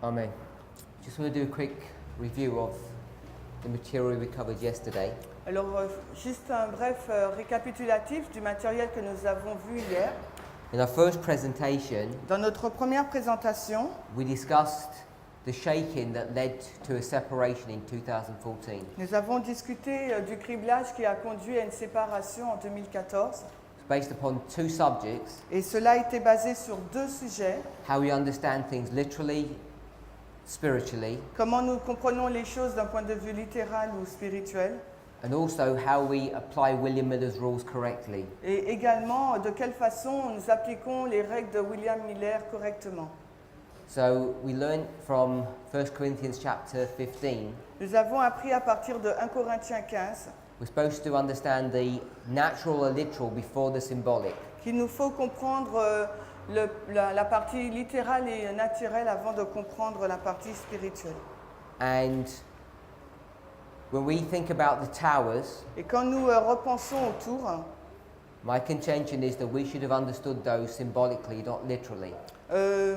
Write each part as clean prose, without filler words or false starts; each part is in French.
Amen. Just want to do a quick review of the material we covered yesterday. Alors, juste un bref récapitulatif du matériel que nous avons vu hier. In our first presentation, Dans notre première présentation, we discussed the shaking that led to a separation in 2014. nous avons discuté du criblage qui a conduit à une séparation en 2014. It's based upon two subjects: Et cela a été basé sur deux sujets. how we understand things literally, spiritually, Comment nous comprenons les choses d'un point de vue littéral ou spirituel. and also how we apply William Miller's rules correctly. Et également, de quelle façon nous appliquons les règles de William Miller correctement. So we learned from 1 Corinthians chapter 15, Nous avons appris à partir de 1 Corinthiens 15 we're supposed to understand the natural or literal before the symbolic. qu'il nous faut comprendre la partie littérale et naturelle avant de comprendre la partie spirituelle. And when we think about the towers, Et quand nous repensons autour, my contention is that we should have understood those symbolically, not literally.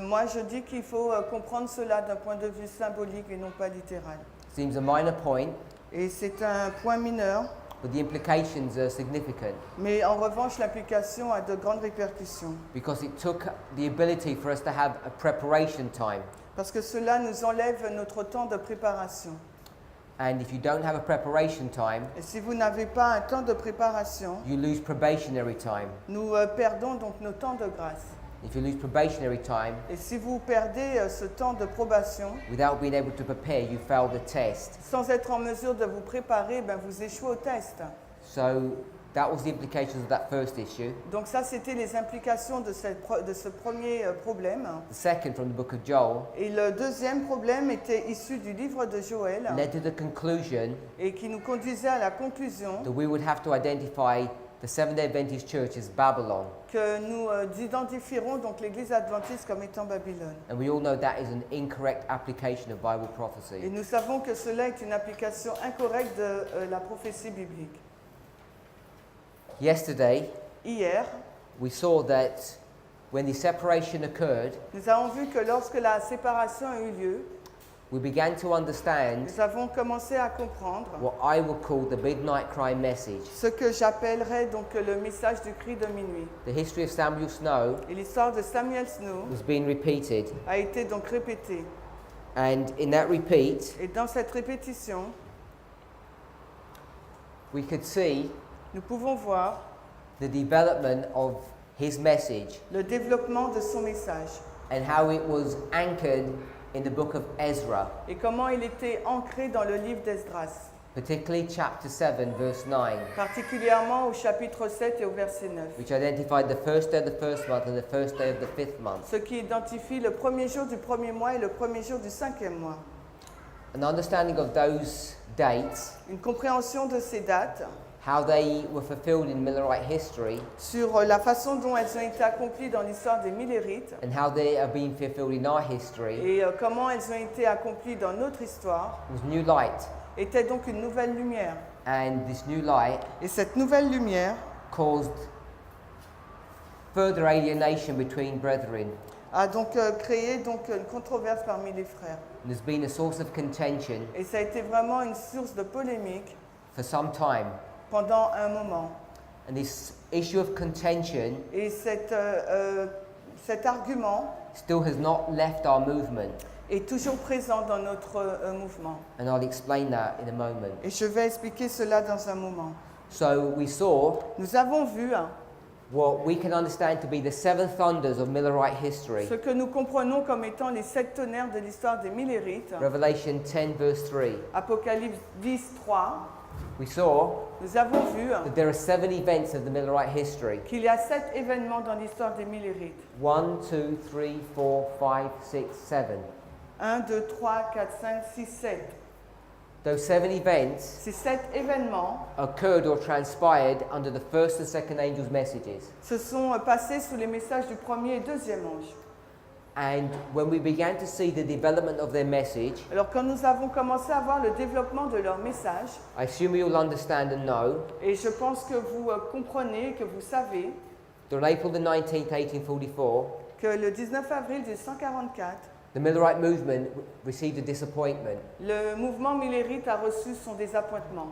moi je dis qu'il faut comprendre cela d'un point de vue symbolique et non pas littéral. Seems a minor point, Et c'est un point mineur, but the implications are significant mais en revanche l'application a de grandes répercussions. because it took the ability for us to have a preparation time. Parce que cela nous enlève notre temps de préparation. And if you don't have a preparation time, Et si vous n'avez pas un temps de préparation, you lose probationary time. nous perdons donc nos temps de grâce. If you lose probationary time, Et si vous perdez ce temps de probation, without being able to prepare, you fail the test. sans être en mesure de vous préparer, ben vous échouez au test. So that was the implications of that first issue. Donc ça, c'était les implications de ce premier problème. The second, from the book of Joel, Et le deuxième problème était issu du livre de Joël led to the conclusion et qui nous conduisait à la conclusion that we would have to identify the Seventh-day Adventist Church as Babylon. que nous identifierons donc l'Église adventiste comme étant Babylone. And we all know that is an incorrect application of Bible Et prophecy. nous savons que cela est une application incorrecte de la prophétie biblique. Yesterday, Hier, we saw that when the separation occurred, nous avons vu que lorsque la séparation a eu lieu, we began to understand nous avons commencé à comprendre what I will call the midnight cry message. ce que j'appellerais donc le message du cri de minuit. The history of Samuel Snow Et l'histoire de Samuel Snow was being repeated, a été donc répétée. and in that repeat, Et dans cette répétition, we could see nous pouvons voir the development of his message le développement de son message and how it was anchored in the book of Ezra, et comment il était ancré dans le livre d'Esdras, particularly chapter 7, verse 9, particulièrement au chapitre 7 et au verset 9, which identified the first day of the first month and the first day of the fifth month. ce qui identifie le premier jour du premier mois et le premier jour du cinquième mois. An understanding of those dates, Une compréhension de ces dates, how they were fulfilled in Millerite history, sur la façon dont elles ont été accomplies dans l'histoire des Millérites and how they are being fulfilled in our history, et comment elles ont été accomplies dans notre histoire, was new light. était donc une nouvelle lumière. And this new light Et cette nouvelle lumière caused further alienation between brethren. a donc créé donc une controverse parmi les frères. And there's been a source of contention Et ça a été vraiment une source de polémique for some time. pendant un moment. And this issue of contention Et cet argument still has not left our movement. est toujours présent dans notre mouvement. And I'll explain that in a moment. Et je vais expliquer cela dans un moment. So we saw Nous avons vu what we can understand to be the seven thunders of Millerite history. ce que nous comprenons comme étant les sept tonnerres de l'histoire des Millérites. Revelation 10 verse 3. Apocalypse 10, 3. We saw Nous avons vu that there are seven events of the Millerite history. qu'il y a 7 événements dans l'histoire des Millérites. 1, 2, 3, 4, 5, 6, 7. 1, 2, 3, 4, 5, 6, 7. Those seven events Ces 7 événements occurred or transpired under the first and second angel's messages. se sont passés sous les messages du premier et deuxième ange. And when we began to see the development of their message, Alors quand nous avons commencé à voir le développement de leur message, I assume you'll understand and know et je pense que vous comprenez, que vous savez, that on April the 19th, 1844, que le 19 avril 1844, The Millerite movement received a disappointment, Le mouvement millérite a reçu son désappointement.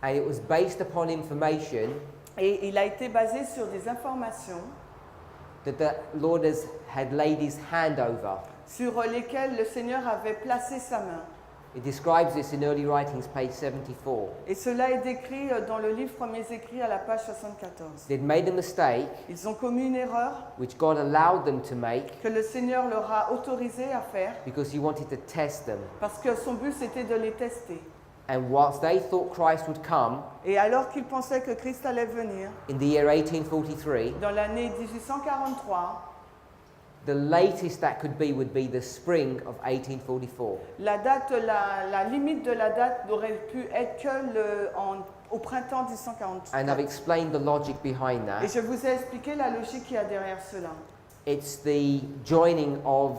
and it was based upon information Et il a été basé sur des informations that the Lord had laid his hand over. sur lesquelles le Seigneur avait placé sa main. It describes this in early writings, page 74. Et cela est décrit dans le livre Premiers Écrits à la page 74. They'd made a mistake, Ils ont commis une erreur which God allowed them to make, que le Seigneur leur a autorisé à faire because he wanted to test them. parce que son but c'était de les tester. And whilst they thought Christ would come Et alors qu'ils pensaient que Christ allait venir, in the year 1843, dans l'année 1843, the latest that could be would be the spring of 1844. la date, la limite de la date n'aurait pu être que au printemps 1843. And I've explained the logic behind Et that. je vous ai expliqué la logique qu'il y a derrière cela. It's the joining of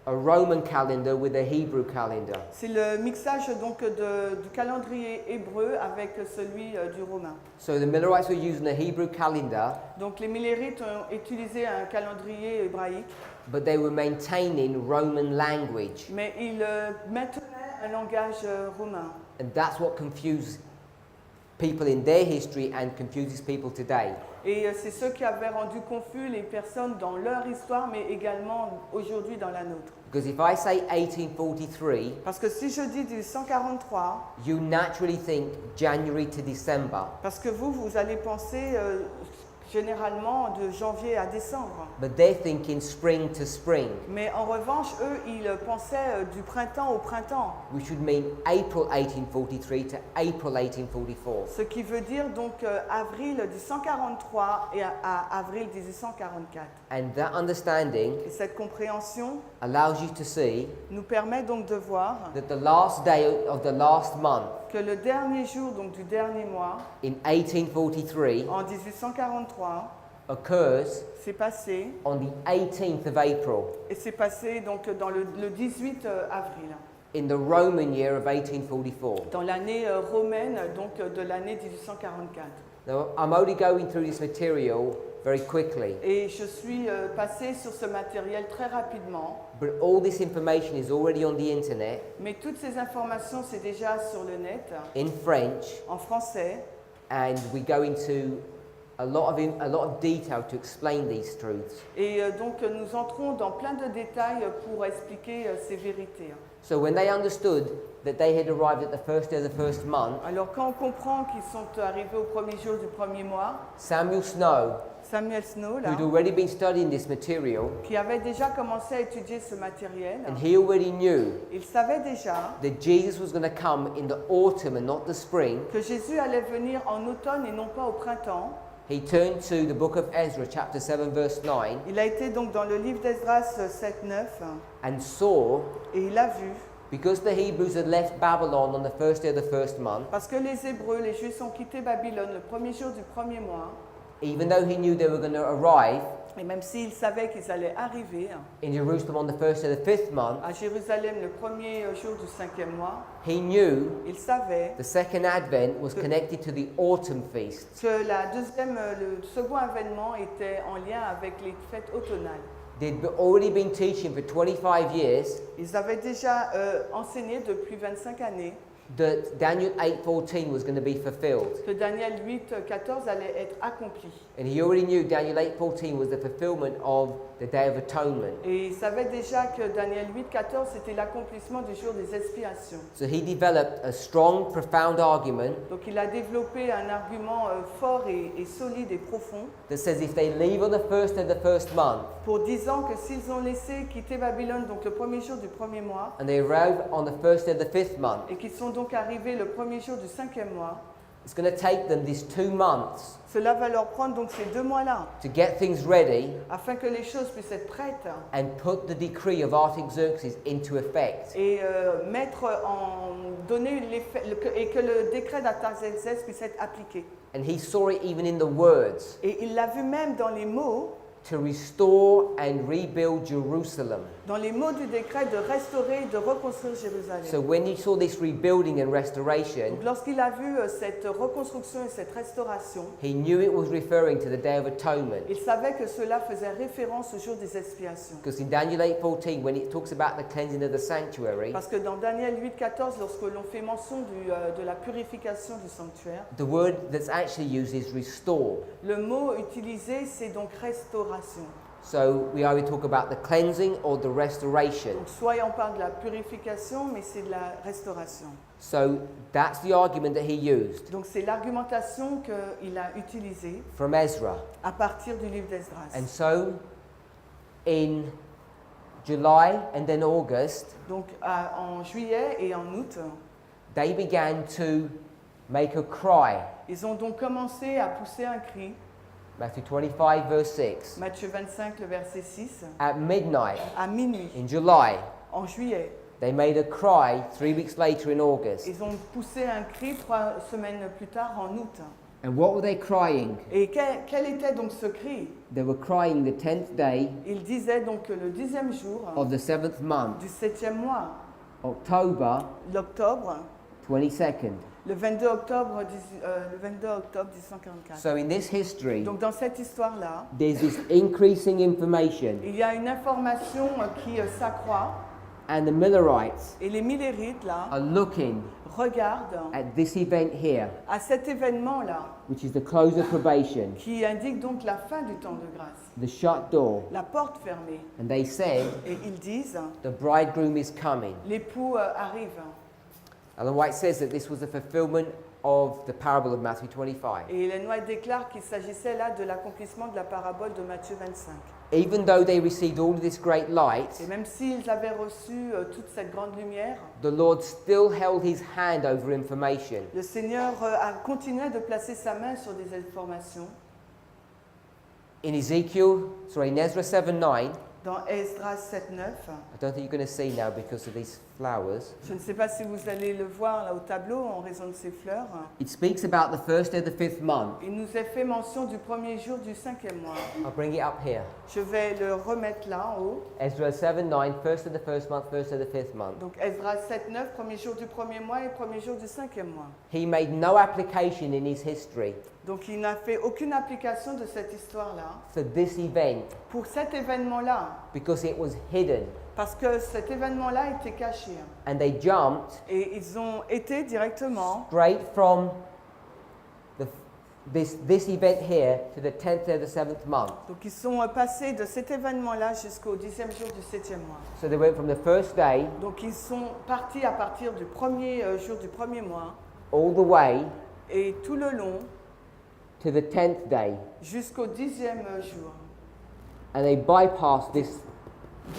a Roman calendar with a Hebrew calendar. C'est le mixage donc du calendrier hébreu avec celui du romain. So the Millerites were using a Hebrew calendar, Donc les millérites ont utilisé un calendrier hébraïque, but they were maintaining Roman language. mais ils maintenaient un langage romain. And that's what confused people in their history and confuses people today. Et c'est ce qui avait rendu confus les personnes dans leur histoire, mais également aujourd'hui dans la nôtre. Because if I say 1843, Parce que si je dis 1843, you naturally think January to December. parce que vous allez penser généralement de janvier à décembre. But they're thinking spring to spring, Mais en revanche, eux, ils pensaient du printemps au printemps. which would mean April 1843 to April 1844. Ce qui veut dire donc avril 1843 et à avril 1844. And that understanding Et cette compréhension allows you to see nous permet donc de voir that the last day of the last month que le dernier jour donc du dernier mois, in 1843 en 1843, occurs s'est passé, on the 18th of April et c'est passé donc dans le 18 avril, in the Roman year of 1844. dans l'année romaine donc de l'année 1844. Now, I'm only going through this material very quickly, Et je suis passée sur ce matériel très rapidement, but all this information is already on the internet mais toutes ces informations c'est déjà sur le net, in French, en français, and we go into a lot of detail to explain these truths. et donc nous entrons dans plein de détails pour expliquer ces vérités. So when they understood that they had arrived at the first day of the first month, Alors quand on comprend qu'ils sont arrivés au premier jour du premier mois, Samuel Snow, Samuel Snow, là, who'd already been studying this material, qui avait déjà commencé à étudier ce matériel, and he already knew il savait déjà that Jesus was going to come in the autumn and not the spring, que Jésus allait venir en automne et non pas au printemps. he turned to the book of Ezra, chapter 7, verse 9, Il a été donc dans le livre d'Esdras 7-9 and saw, et il a vu, because the Hebrews had left Babylon on the first day of the first month, parce que les Hébreux, les Juifs ont quitté Babylone le premier jour du premier mois, even though he knew they were going to arrive et même s'il savait qu'ils allaient arriver in Jerusalem on the first day of the fifth month, à Jérusalem le premier jour du cinquième mois, he knew il savait the second advent was connected to the autumn feast. que le second avènement était en lien avec les fêtes automnales. They'd already been teaching for 25 years Ils avaient déjà enseigné depuis 25 années that Daniel 8:14 was going to be fulfilled. que Daniel 8-14 allait être accompli. And he already knew Daniel 8:14 was the fulfillment of the Day of Atonement. Et il savait déjà que Daniel 8-14 c'était l'accomplissement du jour des expiations. So he developed a strong, profound argument Donc il a développé un argument fort et solide et profond that says if they leave on the first day of the first month pour disant que s'ils ont laissé quitter Babylone donc le premier jour du premier mois and they arrive on the first day of the fifth month, et qu'ils sont donc arrivés le premier jour du cinquième mois, it's going to take them these 2 months cela va leur prendre donc ces 2 mois-là to get things ready afin que les choses puissent être prêtes and put the decree of Artaxerxes into effect. et donner l'effet, et que le décret d'Artaxerxès puisse être appliqué. And he saw it even in the words. Et il l'a vu même dans les mots to restore and rebuild Jerusalem. dans les mots du décret de restaurer et de reconstruire Jérusalem. So when he saw this rebuilding and restoration, Donc lorsqu'il a vu cette reconstruction et cette restauration, he knew it was referring to the Day of Atonement. il savait que cela faisait référence au jour des expiations. Because in Daniel 8:14, when it talks about the cleansing of the sanctuary, Parce que dans Daniel 8,14, lorsque l'on fait mention de la purification du sanctuaire, the word that's actually used is restore. le mot utilisé, c'est donc restauration. So we either talk about the cleansing or the restoration. Donc soit on parle de la purification, mais c'est de la restauration. So that's the argument that he used Donc c'est l'argumentation qu'il a utilisée from Ezra. à partir du livre d'Esdras. And so in July and then August, Donc en juillet et en août, they began to make a cry. ils ont donc commencé à pousser un cri. Matthew 25 verse 6. Matthieu 25, le verset 6, At midnight à minuit, in July, en juillet, they made a cry 3 weeks later in August. ils ont poussé un cri 3 semaines plus tard, en août. And what were they crying? Et quel était donc ce cri? They were crying the 10th day Il disait donc que le 10e jour of the 7th month, du 7e mois, October l'octobre, 22nd. le 22 octobre 1844. So in this history, Donc dans cette histoire-là, there's this increasing information, il y a une information qui s'accroît, and the Millerites et les Millérites là are looking regardent at this event here, à cet événement-là, which is the close of probation, qui indique donc la fin du temps de grâce, the shut door, la porte fermée. and they said, Et ils disent, the bridegroom is coming. l'époux arrive. Ellen White says that this was a fulfillment of the parable of Matthew 25. Et Ellen White déclare qu'il s'agissait là de l'accomplissement de la parabole de Matthieu 25. Even though they received all of this great light, Et même s'ils avaient reçu toute cette grande lumière, the Lord still held his hand over information. le Seigneur a continué de placer sa main sur des informations. In Ezra 7:9, Dans Esdras 7.9, I don't think you're going to see now because of these flowers. je ne sais pas si vous allez le voir là au tableau en raison de ces fleurs, It speaks about the first day of the 5th month. il nous est fait mention du premier jour du 5e mois. I'll bring it up here. Je vais le remettre là en haut. Ezra 7:9, first of the first month, first of the 5th month. Donc Esdras 7.9, premier jour du premier mois et premier jour du 5e mois. He made no application in his history Donc il n'a fait aucune application de cette histoire-là for this event pour cet événement-là, because it was hidden, parce que cet événement-là était caché. and they jumped Et ils ont été directement straight from this event here to the 10th day of the 7th month. donc ils sont passés de cet événement-là jusqu'au 10e jour du 7e mois. So they went from the first day Donc ils sont partis à partir du premier jour du premier mois all the way et tout le long to the 10th day, jusqu'au 10e jour and they bypassed this,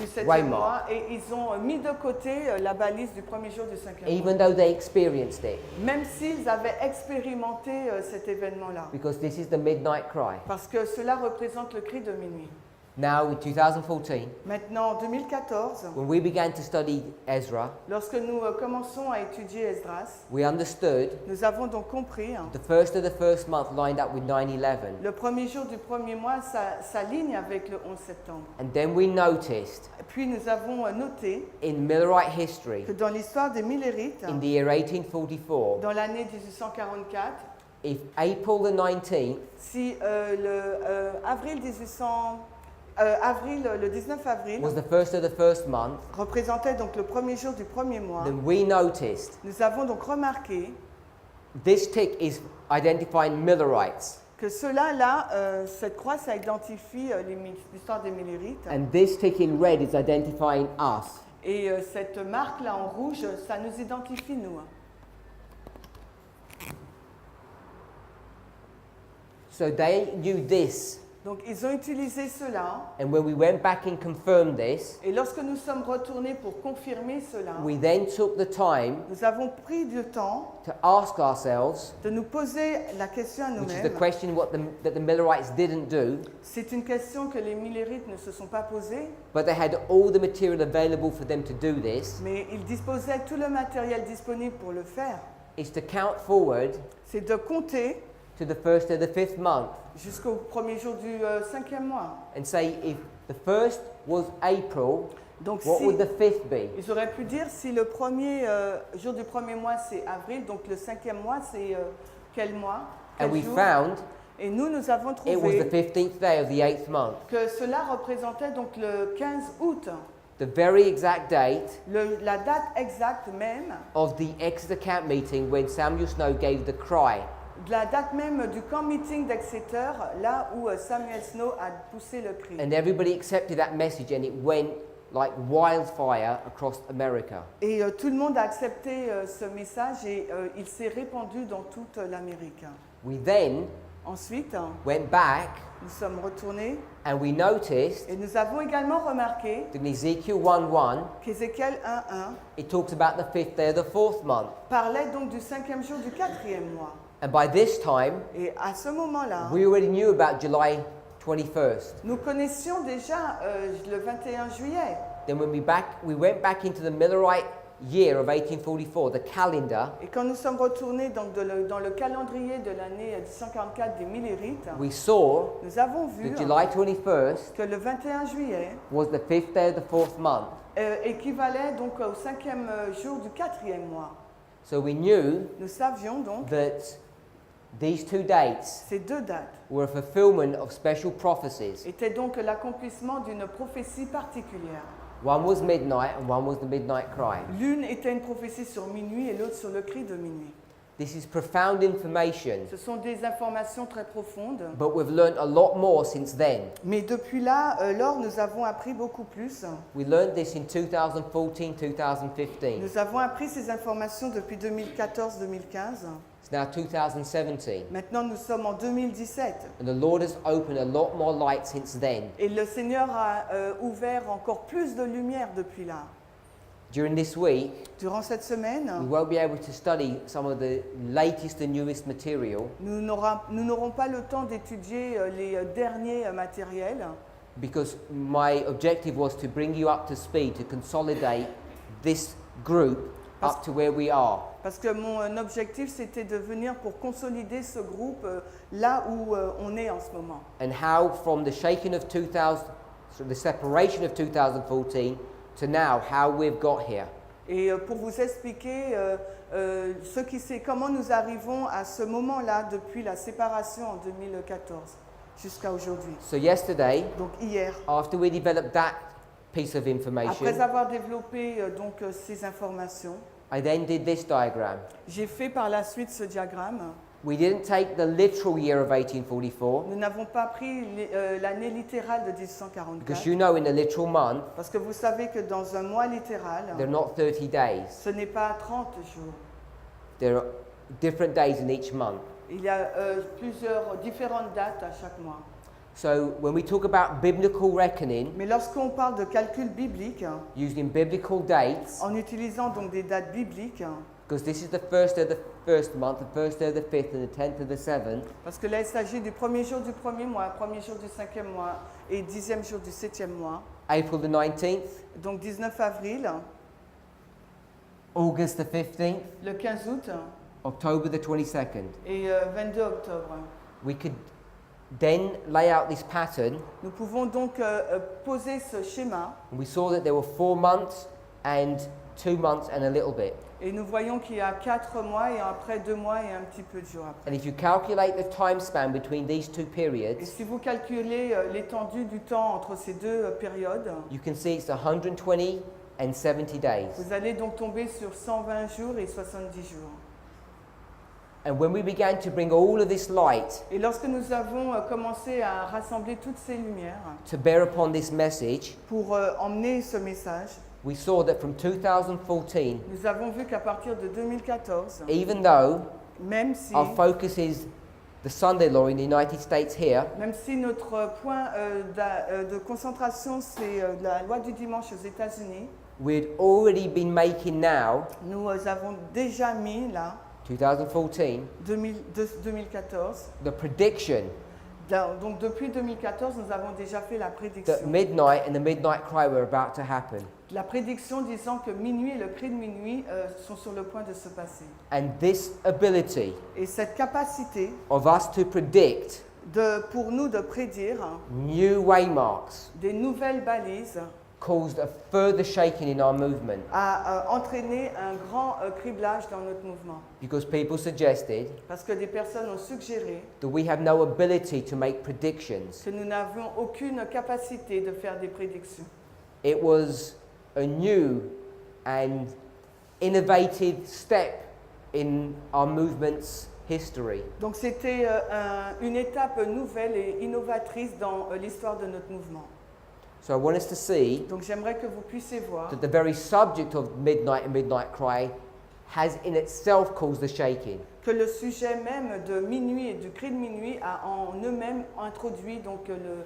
du 7e Waymark. mois et ils ont mis de côté la balise du premier jour du 5e mois. even though they experienced it, Même s'ils avaient expérimenté cet événement-là. because this is the midnight cry. Parce que cela représente le cri de minuit. Now in 2014, Maintenant, en 2014, when we began to study Ezra, lorsque nous commençons à étudier Esdras, we understood nous avons donc compris, the first of the first month lined up with 9/11, le premier jour du premier mois s'aligne avec le 11 septembre. and then we noticed Puis nous avons noté in Millerite history, que dans l'histoire des Millérites, in the year 1844, dans l'année 1844, if April the 19th si le 19 avril was the first of the first month, représentait donc le premier jour du premier mois, then we noticed nous avons donc remarqué this tick is identifying Millerites, que cela-là, cette croix, ça identifie l'histoire des Millérites. and this tick in red is identifying us. Et cette marque-là en rouge, ça nous identifie nous. So they knew this, Donc ils ont utilisé cela. and when we went back and confirmed this, Et lorsque nous sommes retournés pour confirmer cela, we then took the time nous avons pris du temps to ask ourselves, de nous poser la question à which is the nous-mêmes. question that the Millerites didn't do, C'est une question que les Millérites ne se sont pas posées, but they had all the material available for them to do this, mais ils disposaient tout le matériel disponible pour le faire. is to count forward C'est de compter to the first of the 5th month jusqu'au premier jour du 5e mois. and say if the first was April, Donc what si, would the 5th be? ils auraient pu dire si le premier jour du premier mois c'est avril, donc le 5e mois c'est quel mois, quel And we jour? found Et nous avons it was the trouvé 15th day of the 8th month. que cela représentait donc le 15 août, The very exact date la date exacte même, of the Exeter camp meeting when Samuel Snow gave the cry. la date même du camp meeting d'Exeter, là où Samuel Snow a poussé le cri. And everybody accepted that message and it went like wildfire across America. Et tout le monde a accepté ce message et il s'est répandu dans toute l'Amérique. We then Ensuite, went back nous sommes retournés and we noticed et nous avons également remarqué in Ezekiel 1:1 qu'Ézéchiel 1.1 it talks about the 5th day of the 4th month. parlait donc du 5e jour du 4e mois. And by this time, Et à ce moment-là, we already knew about July 21st. nous connaissions déjà le 21 juillet. Then when we went back into the Millerite year of 1844, the calendar, Et quand nous sommes retournés donc dans le calendrier de l'année 1844 des Millérites, we saw nous avons vu that July 21st que le 21 juillet was the 5th day of the 4th month. équivalait donc au 5e jour du 4e mois. So we knew Nous savions donc that these two dates ces deux dates were a fulfillment of special prophecies. étaient donc l'accomplissement d'une prophétie particulière. One was midnight and one was the midnight cry. L'une était une prophétie sur minuit et l'autre sur le cri de minuit. This is profound information, Ce sont des informations très profondes. but we've learned a lot more since then. Mais depuis là, lors, nous avons appris beaucoup plus. We learned this in 2014-2015. Nous avons appris ces informations depuis 2014-2015. It's now 2017. Maintenant, nous sommes en 2017. And the Lord has opened a lot more light since then. Et le Seigneur a ouvert encore plus de lumière depuis là. During this week, Durant cette we semaine, won't be able to study some of the latest and newest material nous n'aurons pas le temps d'étudier les derniers matériels. because my objective was to bring you up to speed, to consolidate this group up to where we are. Parce que mon objectif, c'était de venir pour consolider ce groupe là où on est en ce moment. And how from the shaking of 2000, so the separation of 2014 to now, how we've got here. Et pour vous expliquer comment nous arrivons à ce moment-là depuis la séparation en 2014 jusqu'à aujourd'hui. So yesterday, Donc hier, after we developed that piece of après information, avoir développé ces informations, I then did this diagram. j'ai fait par la suite ce diagramme. We didn't take the literal year of 1844 Nous n'avons pas pris l'année littérale de because 1844 you know in a literal month parce que vous savez que dans un mois littéral, there are not 30 days. ce n'est pas 30 jours. There are different days in each month. Il y a plusieurs différentes dates à chaque mois. So when we talk about biblical reckoning Mais lorsqu'on parle de calcul biblique, using biblical dates, en utilisant donc des dates bibliques, because this is the first day of the first month, the first day of the 5th, and the 10th of the 7th, parce que là il s'agit du premier jour du premier mois, premier jour du 5e mois et 10e jour du 7e mois, April the 19th, donc 19 avril, August the 15th, le 15 août October the 22nd. et 22 octobre. We could then lay out this pattern, Nous pouvons donc poser ce schéma and we saw that there were 4 months and 2 months and a little bit. et nous voyons qu'il y a 4 mois et après 2 mois et un petit peu de jours après. And if you calculate the time span between these two Et periods, si vous calculez l'étendue du temps entre ces deux périodes, you can see it's 120 and 70 days. vous allez donc tomber sur 120 jours et 70 jours. And when we began to bring all of this light Et lorsque nous avons commencé à rassembler toutes ces lumières to bear upon this message, pour emmener ce message, we saw that from 2014, nous avons vu qu'à partir de 2014, even though même si, our focus is the Sunday law in the United States here, notre point de concentration c'est la loi du dimanche aux États-Unis, we'd already been making now, nous avons déjà mis là, 2014, 2014, the prediction Donc depuis 2014, nous avons déjà fait la that prédiction. midnight and the midnight cry were about to happen. La prédiction disant que minuit et le cri de minuit sont sur le point de se passer. And this ability Et cette capacité of us to predict pour nous de prédire new waymarks des nouvelles balises caused a further shaking in our movement a entraîné un grand criblage dans notre mouvement. because people suggested Parce que des personnes ont suggéré that we have no ability to make predictions. que nous n'avions aucune capacité de faire des prédictions. It was a new and innovative step in our movement's history. Donc c'était une étape nouvelle et innovatrice dans l'histoire de notre mouvement. So I want us to see Donc j'aimerais que vous puissiez voir that the very subject of midnight and midnight cry has in itself caused the shaking. que le sujet même de minuit et du cri de minuit a en eux-mêmes introduit donc le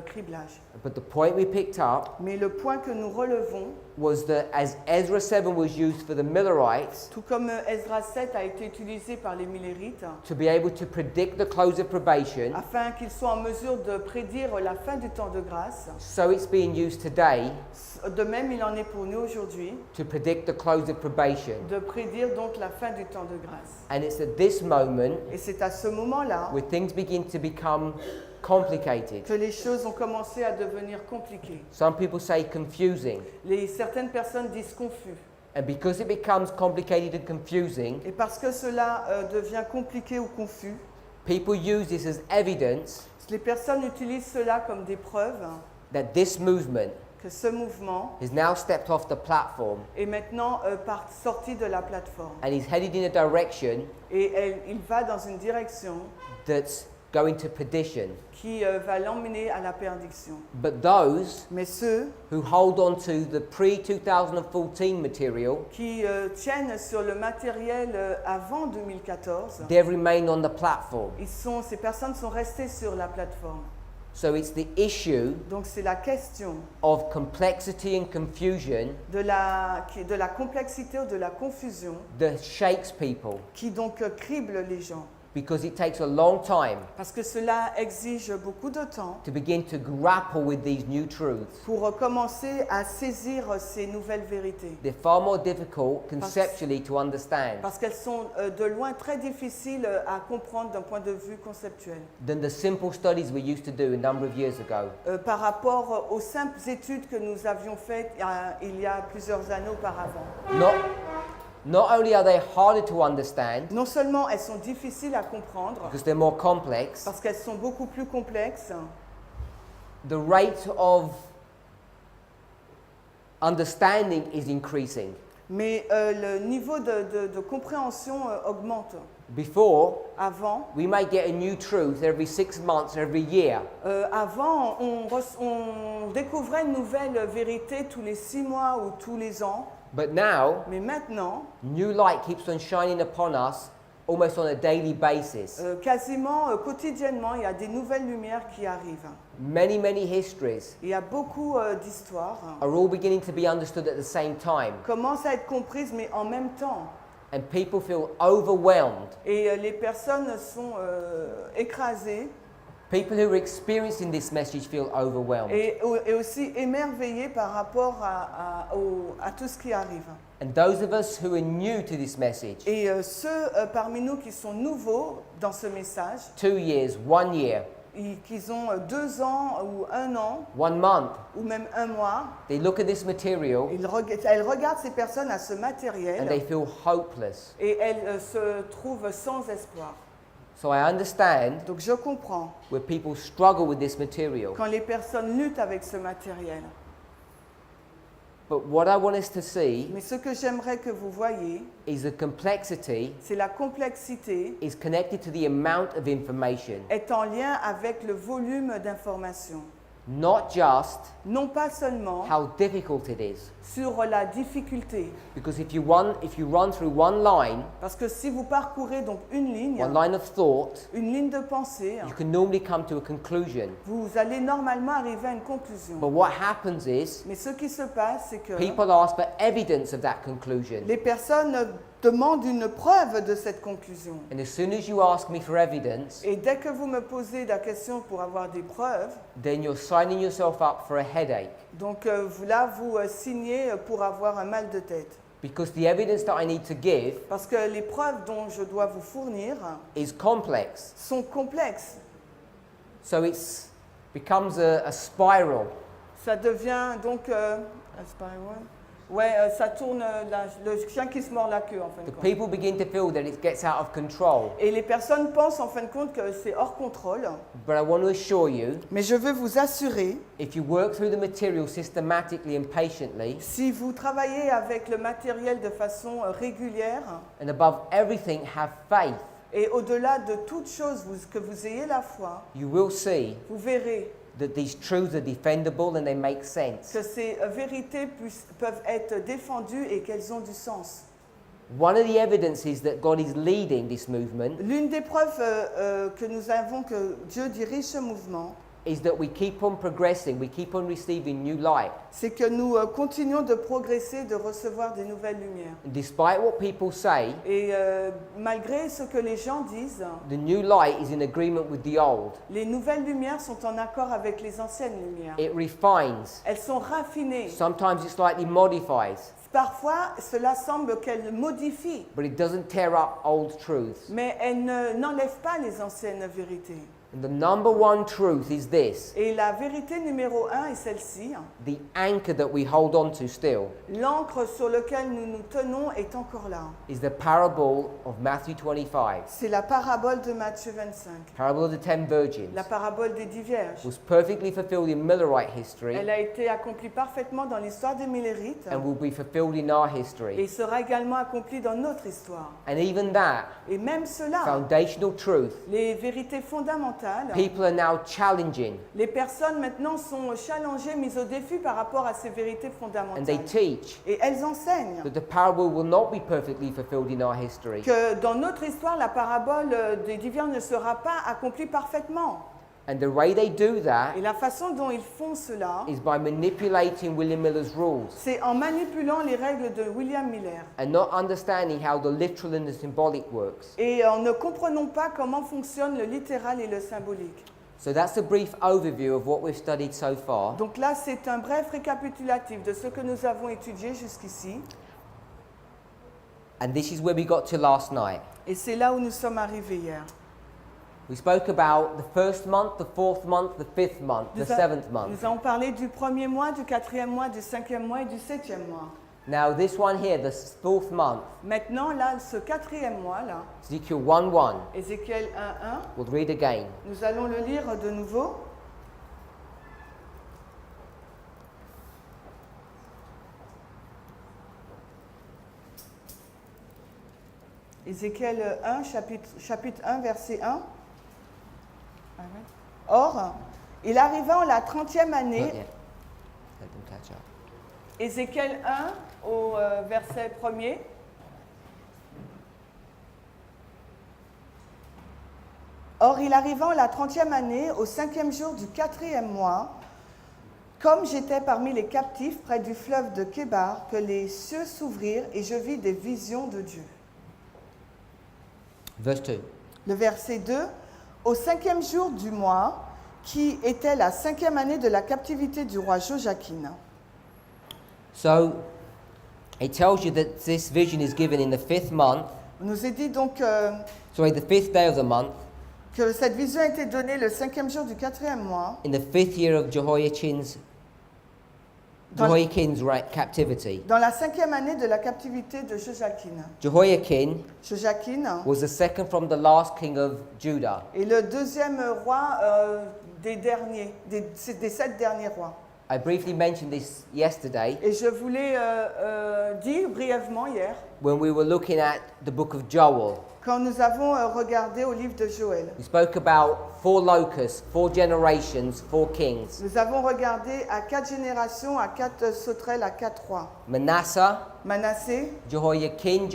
criblage. But the point we picked up Mais le point que nous relevons, was that as Ezra 7 was used for the Millerites tout comme Ezra 7 a été utilisé par les Millérites, to be able to predict the close of probation, afin qu'ils soient en mesure de prédire la fin du temps de grâce, so it's being used today de même il en est pour nous aujourd'hui, to predict the close of probation. de prédire donc la fin du temps de grâce. And it's at this moment Et c'est à ce moment-là where things begin to become complicated. que les choses ont commencé à devenir compliquées. Some people say confusing. Certaines personnes disent confus. And because it becomes complicated and confusing, Et parce que cela devient compliqué ou confus, people use this as evidence les personnes utilisent cela comme des preuves that this movement que ce mouvement has now stepped off the platform est maintenant sorti de la plateforme. and is headed in a direction Et il va dans une direction that's going to perdition. qui va l'emmener à la perdition. But those Mais ceux who hold on to the pre-2014 material, qui tiennent sur le matériel avant 2014, they remain on the platform. ces personnes sont restées sur la plateforme. So it's the issue Donc c'est la question of complexity and confusion de la complexité ou de la confusion that shakes people qui donc crible les gens. because it takes a long time Parce que cela exige beaucoup de temps to begin to grapple with these new truths. pour commencer à saisir ces nouvelles vérités. They're far more difficult conceptually to understand Parce qu'elles sont de loin très difficiles à comprendre d'un point de vue conceptuel. than the simple studies we used to do a number of years ago. Par rapport aux simples études que nous avions faites il y a plusieurs années auparavant. Not only are they harder to understand Non seulement elles sont difficiles à comprendre, because they're more complex, parce qu'elles sont beaucoup plus complexes, the rate of understanding is increasing. mais le niveau de compréhension augmente. Before, Avant, we might get a new truth every 6 months, every year. avant on découvrait une nouvelle vérité tous les 6 mois ou tous les ans. But now, Mais maintenant, new light keeps on shining upon us almost on a daily basis. quasiment quotidiennement, il y a des nouvelles lumières qui arrivent. Many, many histories Il y a beaucoup d'histoires are all beginning to be understood at the same time. commencent à être comprises, mais en même temps. And people feel overwhelmed. Et les personnes sont écrasées People who are experiencing this message feel overwhelmed. et aussi émerveillées par rapport à tout ce qui arrive. And those of us who are new to this message, Et ceux parmi nous qui sont nouveaux dans ce message, 2 years, 1 year, qui ont 2 ans ou 1 an, 1 month, ou même 1 mois, they look at this material elles regardent ces personnes à ce and they matériel feel hopeless. et elles se trouvent sans espoir. So I understand Donc je comprends where people struggle with this material. quand les personnes luttent avec ce matériel. But what I want us to see Mais ce que j'aimerais que vous voyiez, is the complexity c'est la complexité is connected to the amount of information, est en lien avec le volume d'informations. not just Non pas seulement how difficult it is. sur la difficulté. Because if you run through one line Parce que si vous parcourez donc une ligne of thought, de pensée, you can normally come to a conclusion. vous allez normalement arriver à une conclusion. But what happens is Mais ce qui se passe, c'est que people ask for evidence of that conclusion. les personnes demande une preuve de cette conclusion. And as soon as you ask me for evidence, Et dès que vous me posez la question pour avoir des preuves, then you're signing yourself up for a headache. donc vous signez pour avoir un mal de tête. Because the evidence that I need to give Parce que les preuves dont je dois vous fournir is complex. sont complexes. So it becomes a spiral. Ça devient donc... ça tourne le chien qui se mord la queue en fin de The compte. people begin to feel that it gets out of control. Et les personnes pensent en fin de compte que c'est hors contrôle. But I want to assure you, Mais je veux vous assurer, if you work through the material systematically and patiently, si vous travaillez avec le matériel de façon régulière, and above everything have faith, et au-delà de toute chose que vous ayez la foi, you will see vous verrez that these truths are defendable and they make sense. que ces vérités peuvent être défendues et qu'elles ont du sens. One of the evidences that God is leading this movement L'une des preuves que nous avons que Dieu dirige ce mouvement, is that we keep on progressing, we keep on receiving new light. c'est que nous continuons de progresser, de recevoir des nouvelles lumières. And despite what people say, Et malgré ce que les gens disent, the new light is in agreement with the old. les nouvelles lumières sont en accord avec les anciennes lumières. It refines. Elles sont raffinées. Sometimes it slightly modifies, Parfois, cela semble qu'elles modifient, but it doesn't tear up old truths. mais elles n'enlèvent pas les anciennes vérités. And the number one truth is this, Et la vérité numéro 1 est celle-ci. the anchor that we hold on to still L'encre sur laquelle nous nous tenons est encore là. is the parable of Matthew 25, C'est la parabole de Matthieu 25, parable of the 10 virgins. la parabole des 10 vierges. Was perfectly fulfilled in Millerite history Elle a été accomplie parfaitement dans l'histoire des Millérites and will be fulfilled in our et history. sera également accomplie dans notre histoire. And even that Et même cela, foundational truth, les vérités fondamentales, people are now challenging les personnes maintenant sont challengées, mises au défi par rapport à ces vérités and fondamentales. they teach Et elles enseignent that the parable will not be perfectly fulfilled in our history. que dans notre histoire, la parabole des 10 vierges ne sera pas accomplie parfaitement. And the way they do that Et la façon dont ils font cela, is by manipulating William Miller's rules c'est en manipulant les règles de William Miller. and not understanding how the literal and the symbolic works. Et en ne comprenant pas comment fonctionne le littéral et le symbolique. So that's a brief overview of what we've studied so far. Donc là, c'est un bref récapitulatif de ce que nous avons étudié jusqu'ici. And this is where we got to last night. Et c'est là où nous sommes arrivés hier. We spoke about the first month, the fourth month, the fifth month, the seventh month. Nous avons parlé du premier mois, du quatrième mois, du cinquième mois et du septième mois. Now this one here, the fourth month, Maintenant, là, ce quatrième mois-là, Ezekiel 1:1, Ézéchiel 1:1, we'll read again. nous allons le lire de nouveau. Ézéchiel 1, chapitre 1, verset 1. Or, il arriva en la 30e année, Not yet. Let them catch up. Ézéchiel 1 au verset 1er. Or, il arriva en la 30e année, au 5e jour du 4e mois, comme j'étais parmi les captifs près du fleuve de Kébar, que les cieux s'ouvrirent et je vis des visions de Dieu. Verse 2. Le verset 2, au 5e jour du mois, qui était la 5e année de la captivité du roi Joachim. So it tells you that this vision is given in the fifth month, On nous est dit donc the fifth day of the month, que cette vision a été donnée le 5e jour du 4e mois, in the fifth year of Jehoiakim's captivity. dans la 5e année de la captivité de Joachim. Jehoiakim Joachim was the second from the last king of Judah. est le deuxième roi des 7 derniers rois. I briefly mentioned this yesterday Et je voulais dire brièvement hier, when we were looking at the book of Joel. quand nous avons regardé au livre de Joël. We spoke about 4 locusts, 4 generations, 4 kings. Nous avons regardé à 4 générations, à 4 sauterelles, à 4 rois. Manasseh, Manassé, Jehoiakim,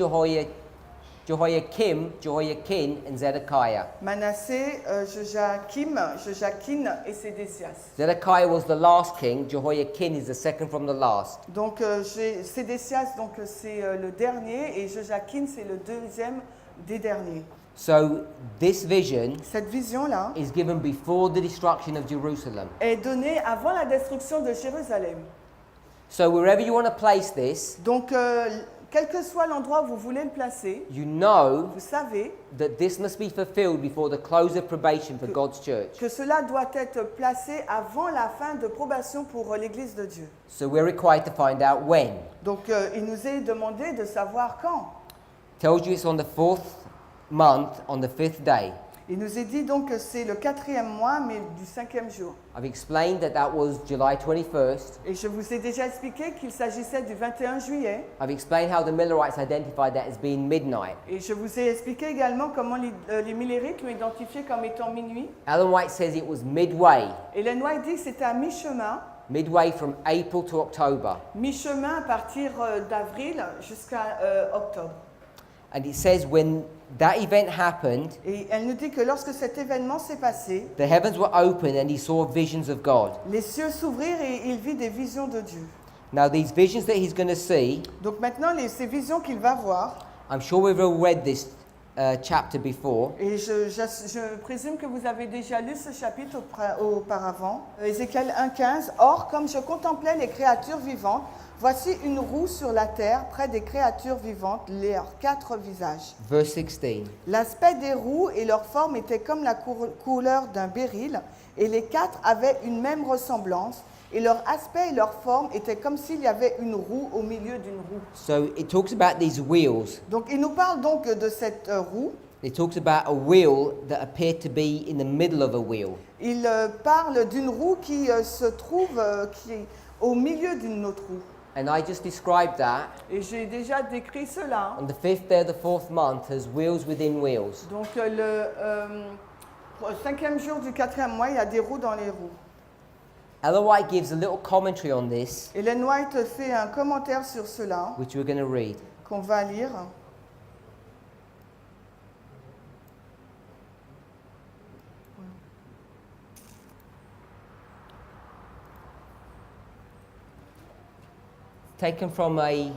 Jehoiakim, Jehoiakin, and Zedekiah. Manassé, Joachim et Sédécias. Zedekiah was the last king. Jehoiakin is the second from the last. Donc Sédécias, donc c'est le dernier et Joachim c'est le deuxième des derniers. So this vision Cette vision-là is given before the destruction of Jerusalem. est donnée avant la destruction de Jérusalem. So wherever you want to place this, Donc quel que soit l'endroit où vous voulez le placer, you know vous savez that this must be fulfilled before the close of probation for God's church. que cela doit être placé avant la fin de probation pour l'Église de Dieu. So we're required to find out when. Donc il nous est demandé de savoir quand. Tells you it's on the 4th month, on the 5th day. Il nous est dit donc que c'est le 4e mois, mais du 5e jour. I've explained that that was July 21st. Et je vous ai déjà expliqué qu'il s'agissait du 21 juillet. I've explained how the Millerites identified that as being midnight. Et je vous ai expliqué également comment les Millérites l'ont identifié comme étant minuit. Ellen White says it was midway, Et Ellen White dit que c'était à mi-chemin, midway from April to October. mi-chemin à partir d'avril jusqu'à octobre. And it says when that event happened, Et elle nous dit que lorsque cet événement s'est passé, the heavens were open and he saw visions of God. les cieux s'ouvrirent et il vit des visions de Dieu. Now these visions that he's going to see, Donc maintenant, ces visions qu'il va voir, I'm sure we've all read this chapter before. et je présume que vous avez déjà lu ce chapitre auparavant, Ézéchiel 1,15. Or, comme je contemplais les créatures vivantes, voici une roue sur la terre, près des créatures vivantes, leurs 4 visages. Verse 16. L'aspect des roues et leur forme était comme la couleur d'un béryl, et les 4 avaient une même ressemblance, et leur aspect et leur forme étaient comme s'il y avait une roue au milieu d'une roue. So it talks about these wheels. Donc il nous parle donc de cette roue. It talks about a wheel that appeared to be in the middle of a wheel. Il parle d'une roue qui se trouve qui est au milieu d'une autre roue. And I just described that Et j'ai déjà décrit cela. on the 5th day of the 4th month as wheels within wheels. Donc le 5e jour du 4e mois, il y a des roues dans les roues. Ellen White gives a little commentary on this, Ellen White fait un commentaire sur cela which we're going to read. qu'on va lire. Taken from a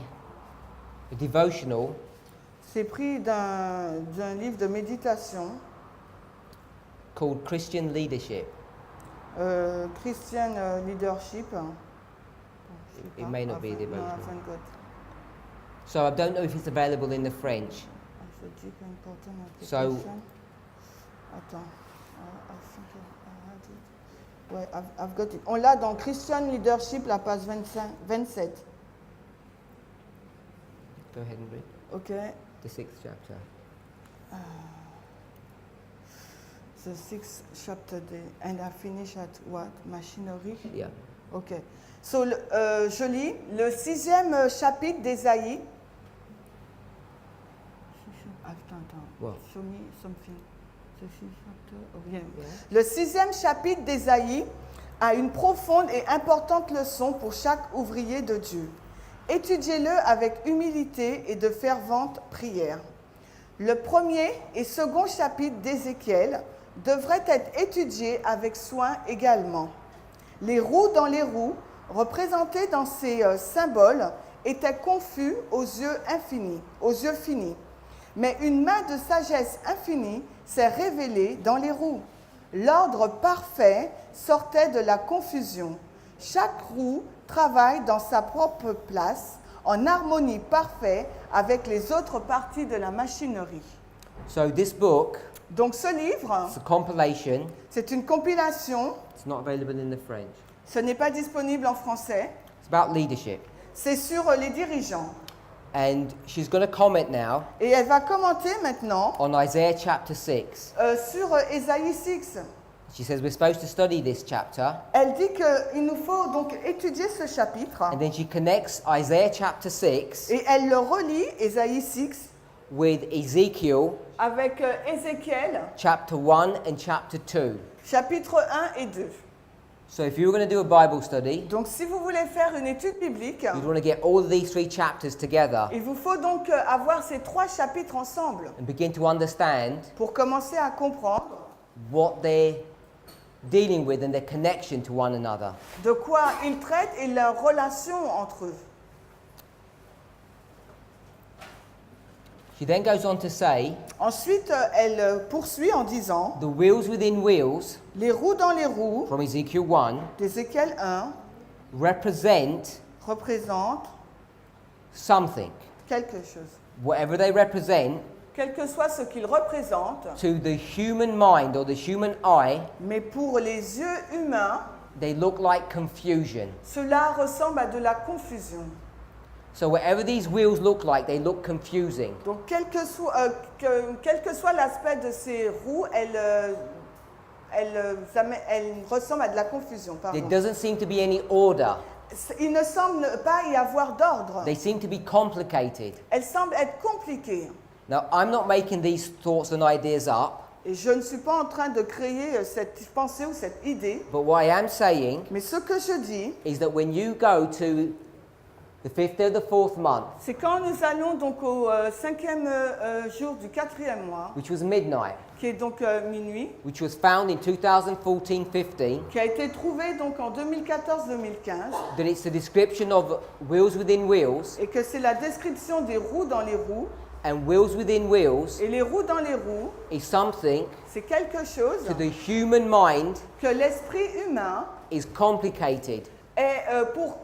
devotional C'est pris d'un livre de méditation, called Christian Leadership. Christian Leadership. It may not be a devotional. No, I haven't got. So I don't know if it's available in the French. So- Attends. I think I had it. Ouais, I've got it. On l'a dans Christian Leadership, la page 27. Go ahead and read OK. the 6th chapter. The 6th chapter, and I finish at what? Machinery? Yeah. OK. So, je lis le 6e chapitre d'Ésaïe. Attends. What? Show me something. The 6th chapter. Oh, yeah. Le 6e chapitre d'Ésaïe a une profonde et importante leçon pour chaque ouvrier de Dieu. Étudiez-le avec humilité et de ferventes prières. Le 1er et 2e chapitre d'Ézéchiel devraient être étudiés avec soin également. Les roues dans les roues, représentées dans ces symboles, étaient confus aux yeux finis. Mais une main de sagesse infinie s'est révélée dans les roues. L'ordre parfait sortait de la confusion. Chaque roue travaille dans sa propre place, en harmonie parfaite avec les autres parties de la machinerie. So this book, Donc ce livre, it's a compilation. c'est une compilation. It's not available in the French. Ce n'est pas disponible en français. It's about leadership. C'est sur les dirigeants. And she's going to comment now Et elle va commenter maintenant on Isaiah chapter 6. sur Ésaïe 6. She says we're supposed to study this chapter. Elle dit qu'il nous faut donc étudier ce chapitre. And then she connects Isaiah chapter 6 Et elle le relie, Ésaïe 6, with Ezekiel avec Ézéchiel, chapter 1 and chapter 2. chapitre 1 et 2. So if you were going to do a Bible study, Donc si vous voulez faire une étude biblique, you'd want to get all of these 3 chapters together il vous faut donc avoir ces 3 chapitres ensemble and begin to understand pour commencer à comprendre what they're dealing with and their connection to one another. de quoi ils traitent et leur relation entre eux. She then goes on to say, Ensuite, elle poursuit en disant the wheels within wheels, les roues dans les roues from Ezekiel 1, d'Ézéchiel 1 represent représentent something. quelque chose. Whatever they represent, Quel que soit ce qu'ils représentent, to the human mind or the human eye, mais pour les yeux humains, they look like confusion. cela ressemble à de la confusion. So whatever these wheels look like, they look confusing. Donc, quel que soit l'aspect de ces roues, elles ressemblent à de la confusion. There Pardon. doesn't seem to be any order. Il ne semble pas y avoir d'ordre. They seem to be complicated. Elles semblent être compliquées. Now, I'm not making these thoughts and ideas up, Et je ne suis pas en train de créer cette pensée ou cette idée, but what I am saying mais ce que je dis, is that when you go to the 5th or the 4th month, c'est quand nous allons donc au 5e jour du 4e mois, which was midnight, qui est donc minuit, which was found in 2014-15, qui a été trouvé donc en 2014-2015, that it's a description of wheels within wheels, et que c'est la description des roues dans les roues, and wheels within wheels et les roues dans les roues, is something c'est quelque chose to the human mind que l'esprit humain is complicated. est,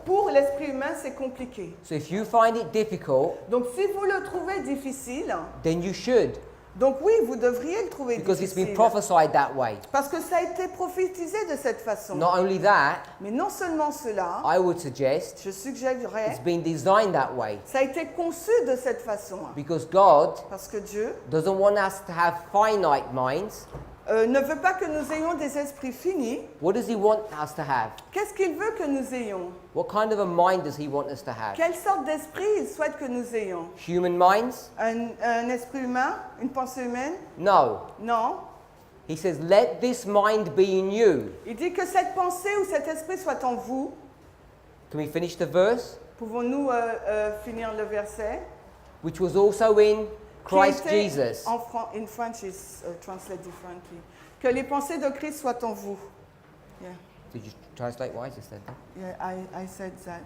pour l'esprit humain, c'est compliqué. So if you find it difficult, Donc si vous le trouvez difficile, then you should, donc oui, vous devriez le trouver because it's been difficile. prophesied that way. Parce que ça a été prophétisé de cette façon. Not only that, Mais non seulement cela, I would suggest je suggérerais, it's been designed that way, ça a été conçu de cette façon. because God Parce que Dieu doesn't want us to have finite minds. ne veut pas que nous ayons des esprits finis. What does He want us to have? Qu'est-ce qu'il veut que nous ayons? What kind of a mind does He want us to have? Quelle sorte d'esprit il souhaite que nous ayons? Human minds? Un esprit humain? Une pensée humaine? No. Non. He says, let this mind be in you. Il dit que cette pensée ou cet esprit soit en vous. Can we finish the verse? Pouvons-nous finir le verset? Which was also in Qui Christ était Jesus. in French is translated differently. Que les pensées de Christ soient en vous. Yeah, Did you translate what I just said? yeah, I said that.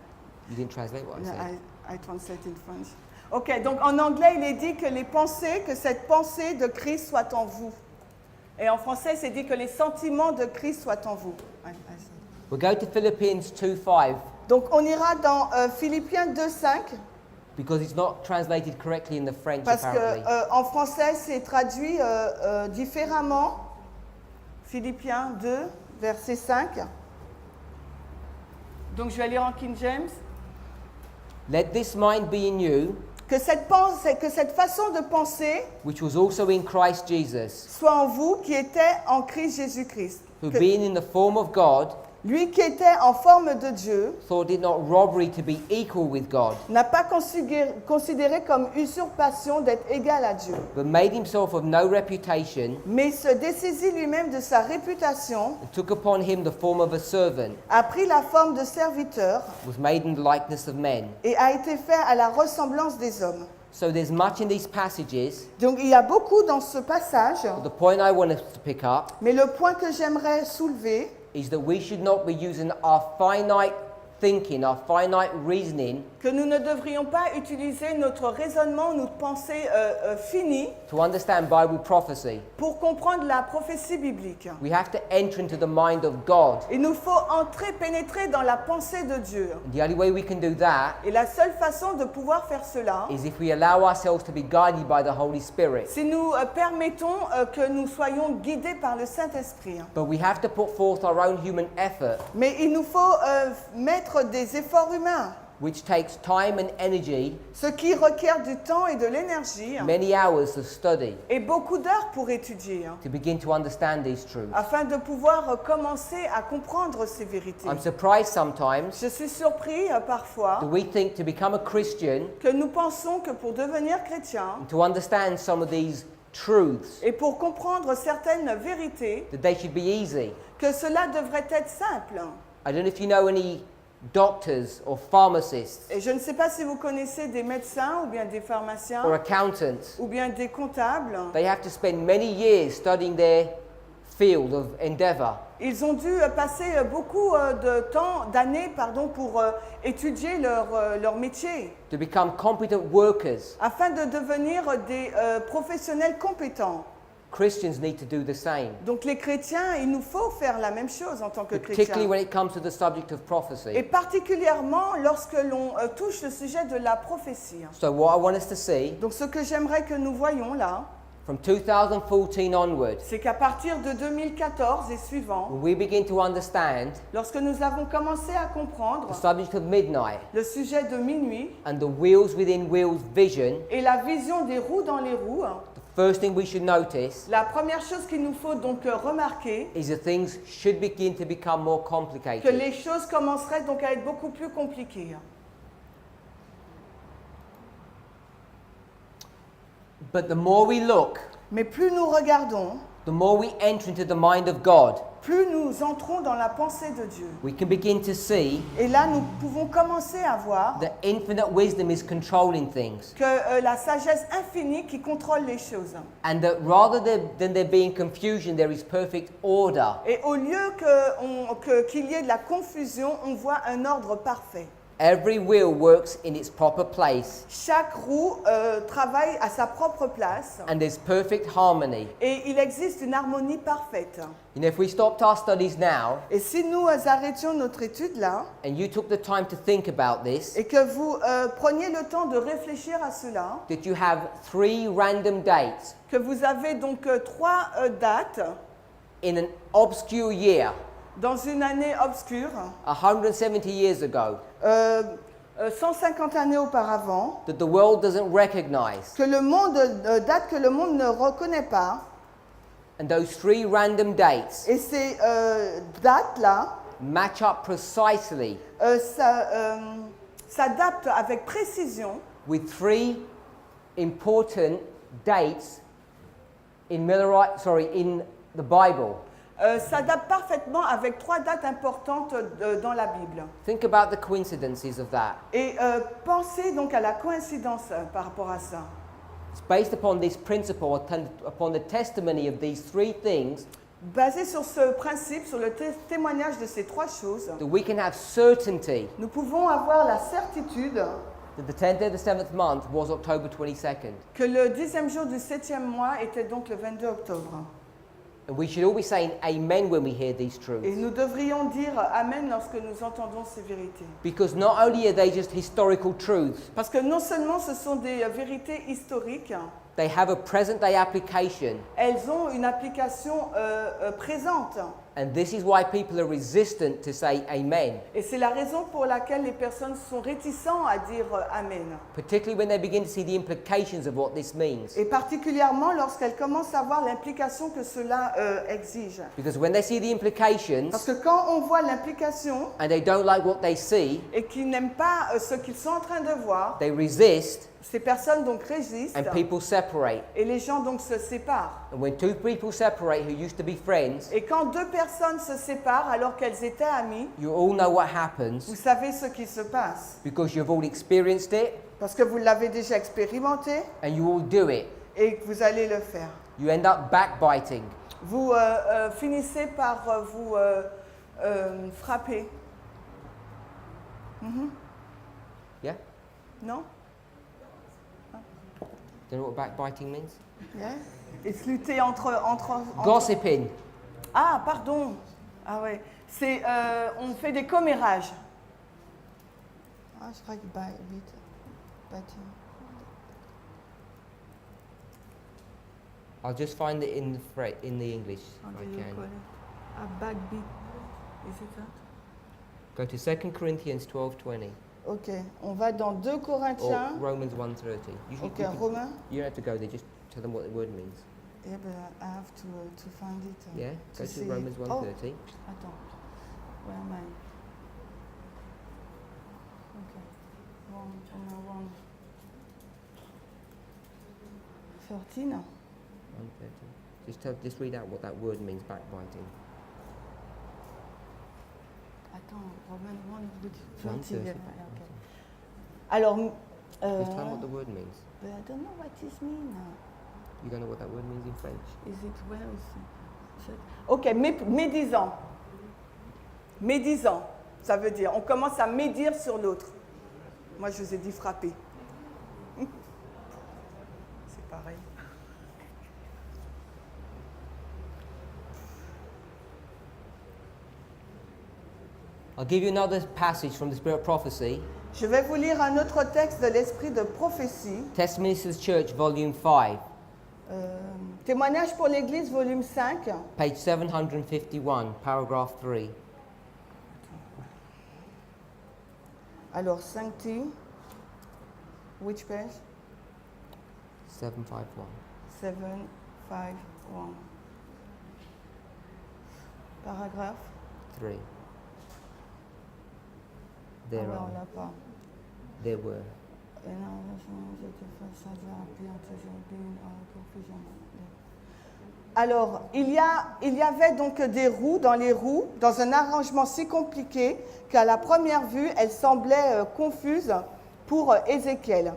You didn't translate what I Yeah, said. I translate in French. Ok, donc en anglais, il est dit que les pensées, que cette pensée de Christ soit en vous. Et en français, c'est dit que les sentiments de Christ soient en vous. We'll go to Philippians 2:5 Donc on ira dans Philippiens 2:5 because it's not translated correctly in the French parce apparently. que en français, c'est traduit différemment. Philippiens 2, verset 5. Donc je vais lire en King James. Let this mind be in you, Que cette pensée, que cette façon de penser which was also in Christ Jesus, soit en vous qui était en Christ Jésus-Christ. who Que being in the form of God, lui qui était en forme de Dieu thought it not robbery to be equal with God, n'a pas considéré comme usurpation d'être égal à Dieu, but made himself of no reputation, mais se dessaisit lui-même de sa réputation, and took upon him the form of a servant, a pris la forme de serviteur was made in the likeness of men. et a été fait à la ressemblance des hommes. So there's much in these passages, Donc il y a beaucoup dans ce passage, but the point I want us to pick up mais le point que j'aimerais soulever, is that we should not be using our finite thinking, our finite reasoning que nous ne devrions pas utiliser notre raisonnement, notre pensée finie to understand Bible prophecy. pour comprendre la prophétie biblique. We have to enter into the mind of God. Il nous faut entrer, pénétrer dans la pensée de Dieu. And the only way we can do that Et la seule façon de pouvoir faire cela, is if we allow ourselves to be guided by the Holy Spirit. si nous permettons que nous soyons guidés par le Saint-Esprit. But we have to put forth our own human effort, Mais il nous faut mettre des efforts humains, which takes time and energy, ce qui requiert du temps et de l'énergie many hours to study, et beaucoup d'heures pour étudier, to begin to understand these truths. afin de pouvoir commencer à comprendre ces vérités. I'm surprised sometimes Je suis surpris parfois that we think to become a Christian, que nous pensons que pour devenir chrétien, to understand some of these truths, et pour comprendre certaines vérités, that they should be easy. que cela devrait être simple. I don't know if you know any doctors or pharmacists Et je ne sais pas si vous connaissez des médecins ou bien des pharmaciens or accountants. ou bien des comptables. They have to spend many years studying their field of endeavor. Ils ont dû passer beaucoup de temps, d'années, pour étudier leur métier, To become competent workers. afin de devenir des professionnels compétents. Christians need to do the same, Donc les chrétiens, il nous faut faire la même chose en tant que particularly chrétiens. when it comes to the subject of Et prophecy. particulièrement lorsque l'on touche le sujet de la prophétie. So what I want us to see Donc ce que j'aimerais que nous voyons là, from 2014 onwards, c'est qu'à partir de 2014 et suivant, when we begin to understand lorsque nous avons commencé à comprendre the subject of midnight le sujet de minuit and the wheels within wheels vision, et la vision des roues dans les roues, the first thing we should notice la première chose qu'il nous faut donc remarquer, is that things should begin to become more que complicated. les choses commenceraient donc à être beaucoup plus compliquées. But the more we look, Mais plus nous regardons, the more we enter into the mind of God, plus nous entrons dans la pensée de Dieu. we can begin to see Et là, nous pouvons commencer à voir that infinite wisdom is controlling things. que la sagesse infinie qui contrôle les choses. And that rather than there being confusion, there is perfect order. Et au lieu qu'il y ait de la confusion, on voit un ordre parfait. Every wheel works in its proper place, Chaque roue travaille à sa propre place and there's perfect harmony. et il existe une harmonie parfaite. You know, if we stopped our studies now, Et si nous arrêtions notre étude là and you took the time to think about this, et que vous preniez le temps de réfléchir à cela, that you have 3 random dates que vous avez donc 3 dates in an obscure year, dans une année obscure, 170 years ago, 150 années auparavant, that the world doesn't recognize, que le monde date que le monde ne reconnaît pas, and those 3 random dates et ces dates là match up precisely s'adaptent avec précision with 3 important dates in the Bible. s'adaptent parfaitement avec 3 dates importantes dans la Bible. Think about the coincidences of that. Et pensez donc à la coïncidence par rapport à ça. It's based upon this principle, upon the testimony of these 3 things, Basé sur ce principe, sur le témoignage de ces 3 choses, that we can have certainty nous pouvons avoir la certitude that the 10th day of the 7th month was October 22nd. que le 10e jour du 7e mois était donc le 22 octobre. And we should all be saying amen when we hear these Et truths. nous devrions dire Amen lorsque nous entendons ces vérités. Because not only are they just historical truths, Parce que non seulement ce sont des vérités historiques, they have a present day application. elles ont une application présente. And this is why people are resistant to say amen, Et c'est la raison pour laquelle les personnes sont réticentes à dire Amen. particularly when they begin to see the implications of what this means. Et particulièrement lorsqu'elles commencent à voir l'implication que cela exige. Because when they see the implications Parce que quand on voit l'implication and they don't like what they see, et qu'ils n'aiment pas ce qu'ils sont en train de voir, they resist ces personnes donc résistent and people separate. et les gens donc se séparent. And when 2 people separate who used to be friends, Et quand 2 personnes se séparent alors qu'elles étaient amies, you all know what vous happens savez ce qui se passe. because you've all experienced it Parce que vous l'avez déjà expérimenté and you all do it. et que vous allez le faire. You end up backbiting. Vous finissez par vous frapper. Yeah? Non? Do you know what backbiting means? Yeah. Et se lutter entre... Gossiping. Ah, pardon. Ah ouais. C'est, on fait des commérages. Ah, je crois que I'll just find it in the English. If I can. Ah, backbeat. Is it that? Go to 2 Corinthians 12:20 Ok, on va dans 2 or Corinthiens. Romans 1:30. Ok, Romains. You don't have to go there. Just tell them what the word means. Yeah, but I have to find it. Yeah. Go to see. Romans 1:30. Oh, attends. Where am I? Okay. Roman 13. 1:30. Just read out what that word means, backbiting. Attends, Romain, 1:30. Alors, Just tell me what the word means. but I don't know what this means. You don't know what that word means in French? Is it well? Ok, médisant. Médisant, ça veut dire, on commence à médire sur l'autre. Moi, je vous ai dit frapper. C'est pareil. I'll give you another passage from the Spirit of Prophecy. Je vais vous lire un autre texte de l'esprit de prophétie. Testimonies Church, Volume 5, Témoignage pour l'Église, volume 5. page 751, paragraph 3. Alors, 5T. Which page? 751. 751. Paragraphe. 3. Ah There ouais, are. on l'a pas. There were. Alors, il y avait donc des roues dans les roues, dans un arrangement si compliqué qu'à la première vue, elles semblaient confuses pour Ézéchiel.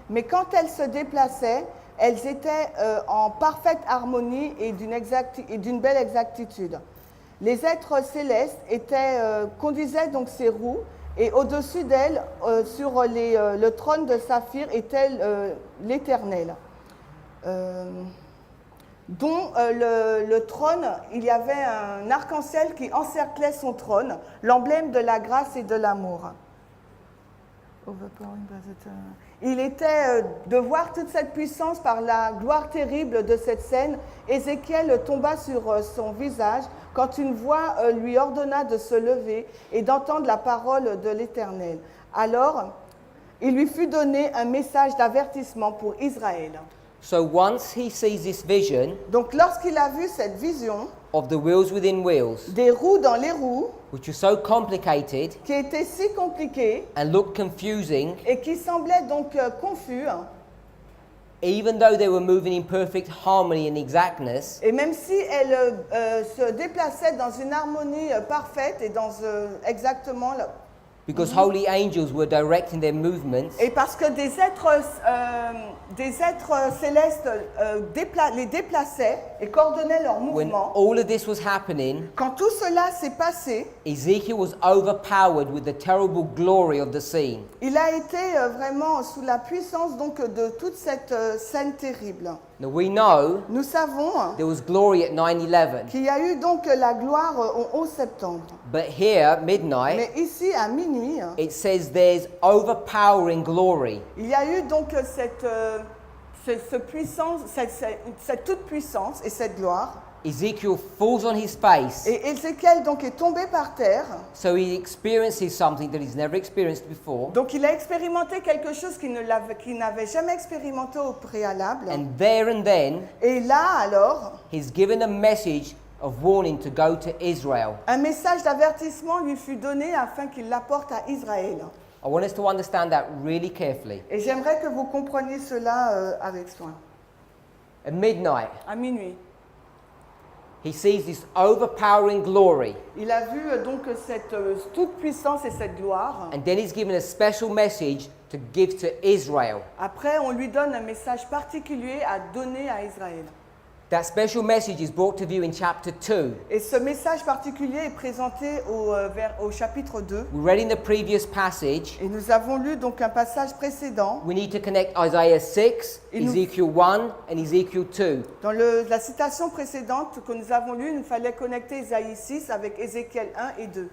Mais quand elles se déplaçaient, elles étaient en parfaite harmonie et d'une belle exactitude. Les êtres célestes conduisaient donc ces roues, et au-dessus d'elles, sur le trône de saphir, était l'Éternel, dont le trône, il y avait un arc-en-ciel qui encerclait son trône, l'emblème de la grâce et de l'amour. Il était de voir toute cette puissance par la gloire terrible de cette scène. Ézéchiel tomba sur son visage quand une voix lui ordonna de se lever et d'entendre la parole de l'Éternel. Alors, il lui fut donné un message d'avertissement pour Israël. So once he sees this vision Donc, lorsqu'il a vu cette vision of the wheels within wheels, des roues dans les roues, which was so complicated qui était si compliquée and looked confusing, et qui semblait donc confus, even though they were moving in perfect harmony and exactness, et même si elle se déplaçait dans une harmonie parfaite et dans exactement because holy angels were directing their movements, et parce que des êtres célestes les déplaçaient et coordonnaient leurs when mouvements. all of this was happening, Quand tout cela s'est passé, Ezekiel was overpowered with the terrible glory of the scene. il a été vraiment sous la puissance donc de toute cette scène terrible. Now we know Nous savons there was glory at 9/11, qu'il y a eu donc la gloire au 11 septembre. but here, midnight, Mais ici, à minuit, it says there's overpowering glory. il y a eu donc cette toute puissance et cette gloire. Ezekiel falls on his face, Et Ézéchiel donc est tombé par terre. so he experiences something that he's never experienced before. Donc il a expérimenté quelque chose qu'il n'avait jamais expérimenté au préalable. And there and then, Et là alors, he's given a message of warning to go to Israel. un message d'avertissement lui fut donné afin qu'il l'apporte à Israël. I want us to understand that really carefully. Et j'aimerais que vous compreniez cela avec soin. At midnight, À minuit, he sees this overpowering glory, il a vu donc cette toute puissance et cette gloire. and then he's given a special message to give to Israel. Après, on lui donne un message particulier à donner à Israël. That special message is brought to view in chapter 2. Et ce message particulier est présenté au chapitre 2. We read in the previous passage. Et nous avons lu donc un passage précédent. We need to connect Isaiah 6, Ezekiel 1, and Ezekiel 2. Dans la citation précédente que nous avons lue, il nous fallait connecter Isaïe 6 avec Ézéchiel 1 et 2.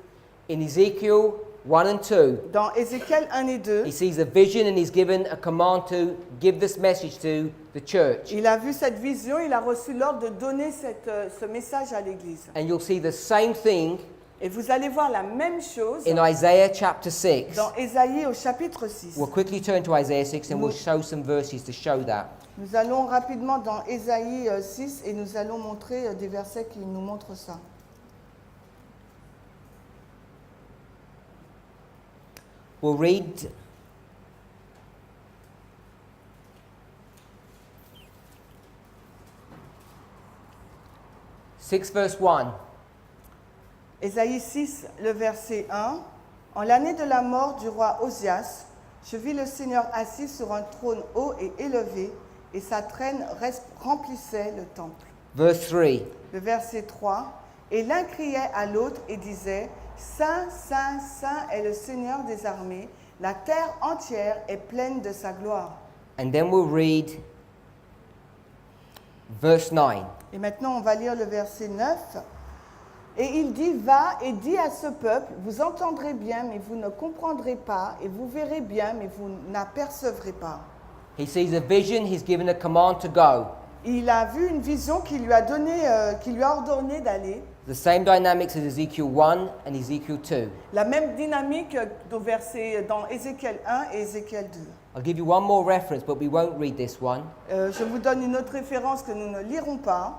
In Ezekiel 1 and 2, Dans Ézéchiel 1 et 2, he sees a vision and he's given a command to give this message to the church. il a vu cette vision, il a reçu l'ordre de donner ce message à l'Église. And you'll see the same thing Et vous allez voir la même chose in Isaiah chapter 6. dans Ésaïe au chapitre 6. We'll quickly turn to Isaiah 6 and we'll show some verses to show that. Nous allons rapidement dans Ésaïe 6 et nous allons montrer des versets qui nous montrent ça. We'll read 6 verse 1. Ésaïe 6, le verset 1. En l'année de la mort du roi Osias, je vis le Seigneur assis sur un trône haut et élevé, et sa traîne remplissait le temple. Verse 3. Le verset 3. Et l'un criait à l'autre et disait, Saint, Saint, Saint est le Seigneur des armées, la terre entière est pleine de sa gloire. And then we'll read verse 9. Et maintenant, on va lire le verset 9. Et il dit, va et dis à ce peuple, vous entendrez bien, mais vous ne comprendrez pas, et vous verrez bien, mais vous n'apercevrez pas. He sees a vision, he's given a command to go. Il a vu une vision qui lui a ordonné d'aller. The same dynamics as Ezekiel 1 and Ezekiel 2. La même dynamique dans Ézéchiel 1 et Ézéchiel 2. I'll give you one more reference, but we won't read this one. Je vous donne une autre référence que nous ne lirons pas.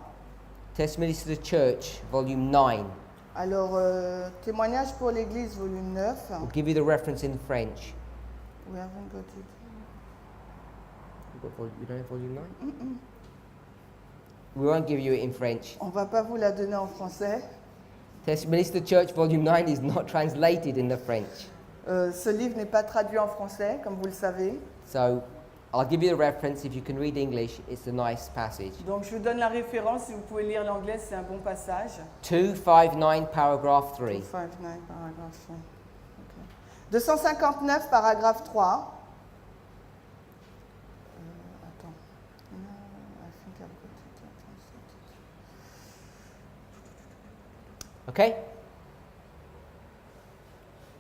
Testimonies to the Church, volume 9. Alors, témoignage pour l'Église, volume 9. We'll give you the reference in French. We haven't got it. You don't have volume 9? We won't give you it in French. On ne va pas vous la donner en français. Testimonies to the Church, volume 9 is not translated in the French. Ce livre n'est pas traduit en français, comme vous le savez. So I'll give you the reference. If you can read English, it's a nice passage. Donc, je vous donne la référence. Si vous pouvez lire l'anglais, c'est un bon passage. 259, paragraph 3. 259, paragraphe 3. Okay. 259, paragraphe 3. Attends. No, I think I've got it. Okay?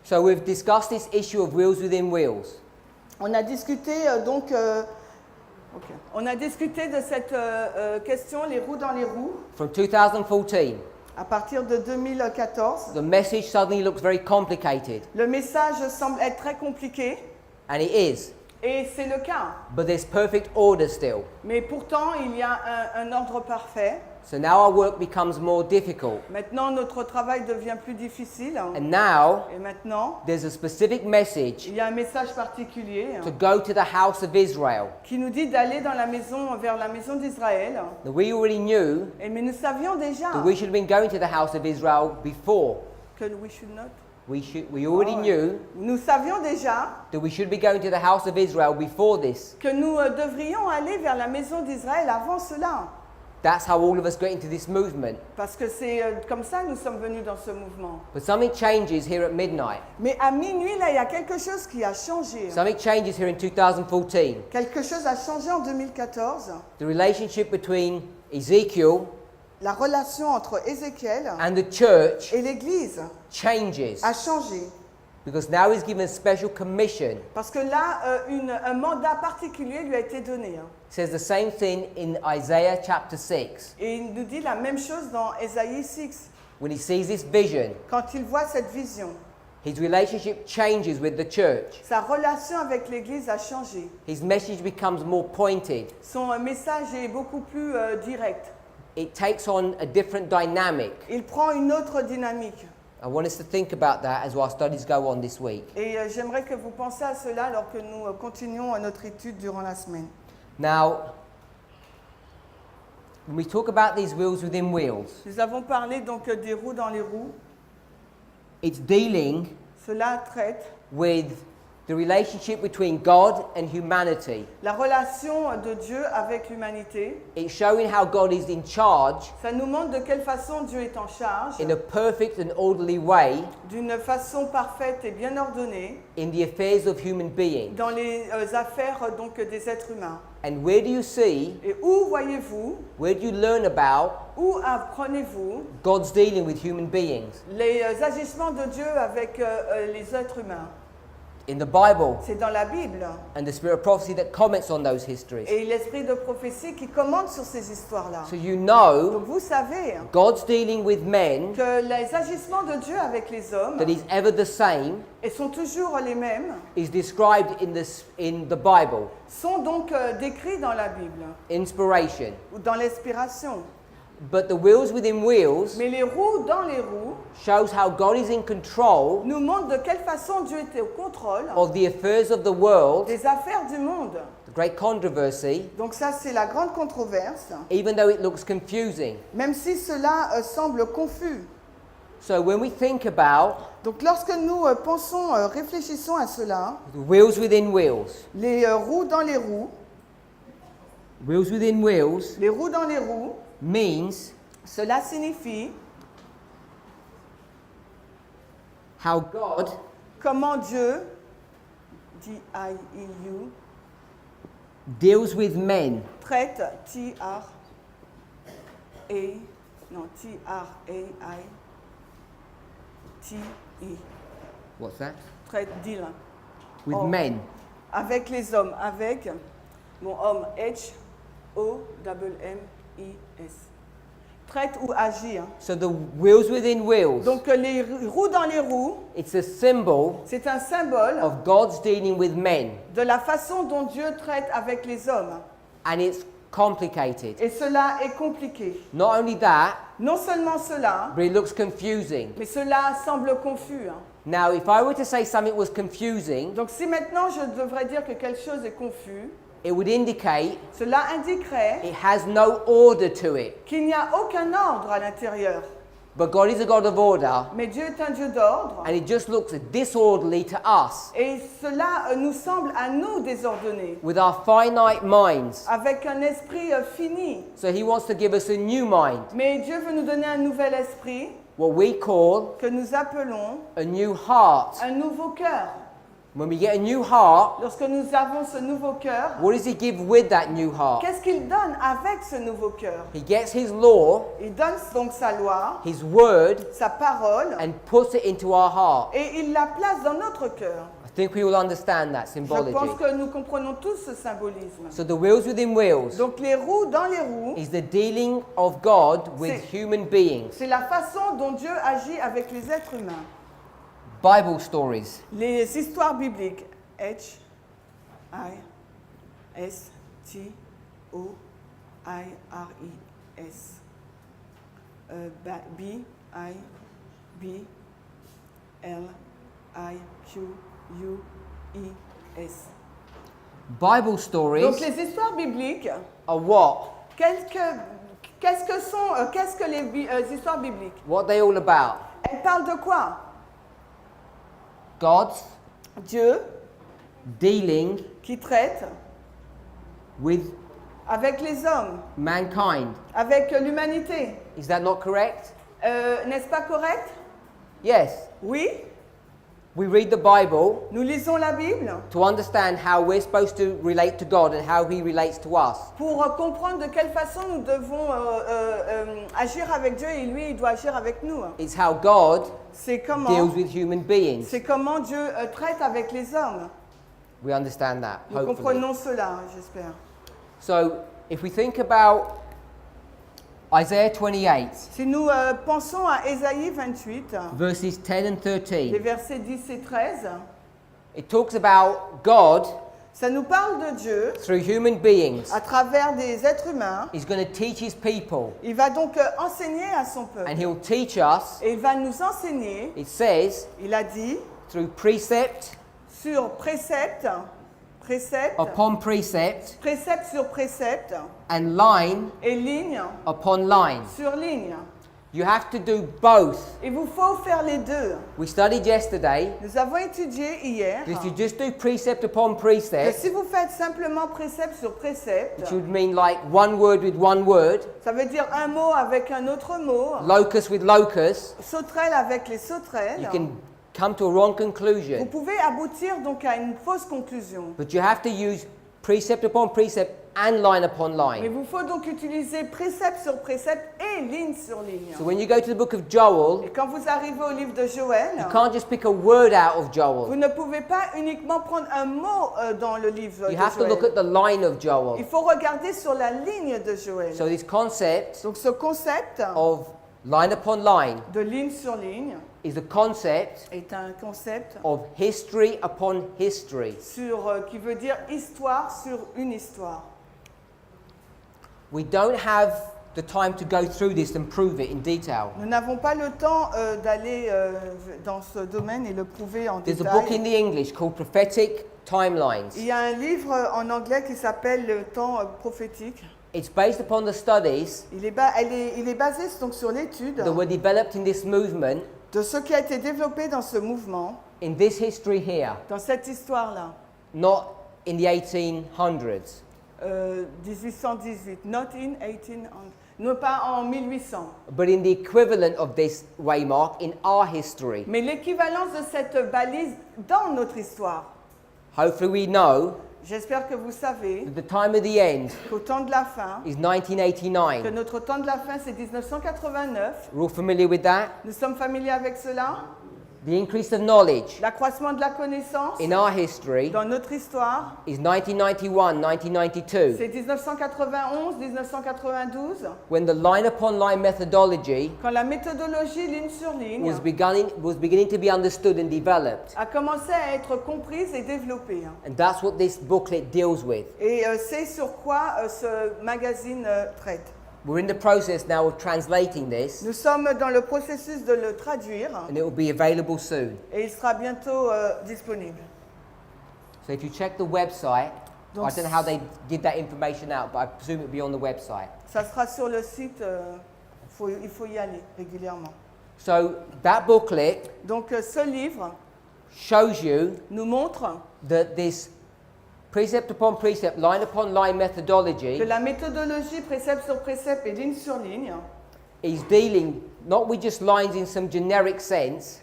So we've discussed this issue of wheels within wheels. On a discuté On a discuté de cette question, les roues dans les roues, From 2014, à partir de 2014. the message suddenly looks very complicated, Le message semble être très compliqué, and it is, et c'est le cas. but there's perfect order still. Mais pourtant, il y a un ordre parfait. So now our work becomes more difficult. Maintenant, notre travail devient plus difficile. And now Et maintenant, there's a specific message il y a un message particulier to go to the house of Israel. qui nous dit d'aller vers la maison d'Israël. Now, we already knew Mais nous savions déjà that we should have been going to the house of Israel before. que we should not. We already knew Nous savions déjà that we should be going to the house of Israel before this. que nous devrions aller vers la maison d'Israël avant cela. That's how all of us got into this movement. Parce que c'est comme ça que nous sommes venus dans ce mouvement. But something changes here at midnight. Mais à minuit, là, il y a quelque chose qui a changé. Something changes here in 2014. Quelque chose a changé en 2014. The relationship between Ezekiel La relation entre Ézéchiel and the church et l'Église changes. a changé. Because now he's given a special commission. Parce que là, un mandat particulier lui a été donné. It says the same thing in Isaiah chapter 6. Et il nous dit la même chose dans Ésaïe 6. When he sees this vision, Quand il voit cette vision, his relationship changes with the church. sa relation avec l'Église a changé. His message becomes more pointed. Son message est beaucoup plus direct. It takes on a different dynamic. Il prend une autre dynamique. I want us to think about that as our studies go on this week. Et j'aimerais que vous pensiez à cela alors que nous continuons notre étude durant la semaine. Now, when we talk about these wheels within wheels, Nous avons parlé donc des roues dans les roues. it's dealing Cela traite with the relationship between God and humanity. la relation de Dieu avec l'humanité. It's showing how God is in charge Ça nous montre de quelle façon Dieu est en charge, in a perfect and orderly way d'une façon parfaite et bien ordonnée, in the affairs of human beings. dans les affaires donc des êtres humains. And where do you see, Et où voyez-vous, where do you learn about où apprenez-vous God's dealing with human beings? les agissements de Dieu avec les êtres humains? In the Bible, C'est dans la Bible. and the spirit of prophecy that comments on those histories. Et l'esprit de prophétie qui commande sur ces histoires-là. So you know Donc vous savez God's dealing with men que les agissements de Dieu avec les hommes, that is ever the same et sont toujours les mêmes, is described in the Bible. sont donc décrits dans la Bible, Inspiration. ou dans l'inspiration. But the wheels within wheels Mais les roues dans les roues shows how God is in control nous montrent de quelle façon Dieu était au contrôle of the affairs of the world, des affaires du monde, great controversy, Donc ça, c'est la grande controverse, even though it looks confusing. même si cela semble confus. So when we think about Donc lorsque nous pensons, réfléchissons à cela, wheels within wheels, les roues dans les roues, wheels within wheels les roues dans les roues, means cela signifie how God comment Dieu, D-I-E-U, deals with men traite T-R-A, non, T-R-A-I, T-I, what's that? traite deal, With Oh. men. avec les hommes, avec mon homme, H-O-M-M-I-S. Traite ou agit. Hein. So the wheels within wheels, Donc les roues dans les roues, it's a symbol c'est un symbole of God's dealing with men, de la façon dont Dieu traite avec les hommes. and it's complicated. Et cela est compliqué. Not only that, Non seulement cela, but it looks confusing. mais cela semble confus. Hein. Now, if I were to say something was confusing, Donc si maintenant je devrais dire que quelque chose est confus, it would indicate cela indiquerait it has no order to it. qu'il n'y a aucun ordre à l'intérieur. But God is a God of order, Mais Dieu est un Dieu d'ordre. and it just looks disorderly to us Et cela nous semble à nous désordonné, with our finite minds. avec un esprit fini. So He wants to give us a new mind, Mais Dieu veut nous donner un nouvel esprit what we call que nous appelons a new heart. un nouveau cœur. When we get a new heart, Lorsque nous avons ce nouveau cœur, what does He give with that new heart? qu'est-ce qu'il donne avec ce nouveau cœur? He gets His law, Il donne donc sa loi, His word, sa parole, and puts it into our heart. et il la place dans notre cœur. I think we will understand that Je symbology. pense que nous comprenons tous ce symbolisme. So the wheels within wheels Donc les roues dans les roues, is the dealing of God with C'est- human beings. c'est la façon dont Dieu agit avec les êtres humains. Bible stories. Les histoires bibliques, H-I-S-T-O-I-R-I-S, B-I-B-L-I-Q-U-E-S. Bible stories Donc les histoires bibliques, are what? qu'est-ce que les histoires bibliques? What are they all about? Elles parlent de quoi? God's Dieu dealing qui traite with avec les hommes, mankind. avec l'humanité. Is that not correct? N'est-ce pas correct? Yes. Oui, We read the Bible nous lisons la Bible to understand how we're supposed to relate to God and how He relates to us. pour comprendre de quelle façon nous devons agir avec Dieu et lui, il doit agir avec nous. It's how God C'est comment, deals with human beings. c'est comment Dieu traite avec les hommes. We understand that, Nous hopefully. comprenons cela, j'espère. So, if we think about Isaiah 28, Si nous pensons à Ésaïe 28, verses 10 and les 13, versets 10 et 13, it talks about God, ça nous parle de Dieu through human beings, à travers des êtres humains. He's going to teach His people. Il va donc enseigner à son peuple. And He'll teach us, Et il va nous enseigner, it says, il a dit, through precept sur précepte, précepte, upon precept, précepte sur précepte, and line et ligne upon line. sur ligne. You have to do both. Il vous faut faire les deux. We studied yesterday Nous avons étudié hier that if you just do precept upon que precept, si vous faites simplement précepte sur précepte, which would mean like one word with one word, ça veut dire un mot avec un autre mot, locus with locus, sauterelle avec les sauterelles, you can come to a wrong vous conclusion. pouvez aboutir donc à une fausse conclusion. But you have to use precept upon precept and line upon Mais line. il vous faut donc utiliser précepte sur précepte et ligne sur ligne. So when you go to the book of Joel, Et quand vous arrivez au livre de Joël, you can't just pick a word out of vous Joel. ne pouvez pas uniquement prendre un mot dans le livre You de have to look Joël. at the line of Il Joel. faut regarder sur la ligne de Joël. So this concept Donc ce concept of line upon line de ligne sur ligne is the concept est un concept of history upon history. qui veut dire histoire sur une histoire. We don't have the time to go through this and prove it in detail. Nous n'avons pas le temps d'aller dans ce domaine et le prouver en There's a book in détail. the English called Prophetic timelines. Il y a un livre en anglais qui s'appelle Le temps prophétique. It's based upon the studies Il est basé donc sur l'étude that were developed in this movement de ce qui a été développé dans ce mouvement, in this history here, dans cette histoire-là. not in the 1800s. 1818, not in 1800, non pas en 1800. But in the equivalent of this waymark in our history. Mais l'équivalence de cette balise dans notre histoire. Hopefully we know J'espère que vous savez that the time of the end qu'au temps de la fin, is que 1989. notre temps de la fin c'est 1989. We're all familiar with that? Nous sommes familiers avec cela. The increase of knowledge L'accroissement de la connaissance in our history dans notre histoire, is 1991, 1992, c'est 1991, 1992, when the line upon line methodology quand la méthodologie ligne sur ligne was beginning to be understood and developed. a commencé à être comprise et développée. And that's what this booklet deals with. Et c'est sur quoi ce magazine traite. We're in the process now of translating this, Nous sommes dans le processus de le traduire and it will be available soon. et il sera bientôt disponible. So if you check the website, Donc, I don't know how they give that information out, but I presume it will be on the website. Ça sera sur le site, il faut y aller régulièrement. So that booklet Donc ce livre shows you nous montre that this precept upon precept, line upon line methodology que la méthodologie précepte sur précepte et ligne sur ligne is dealing not with just lines in some generic sense,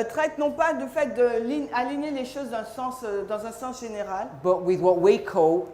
traite non pas du fait d'aligner les choses dans un sens général, but with what we call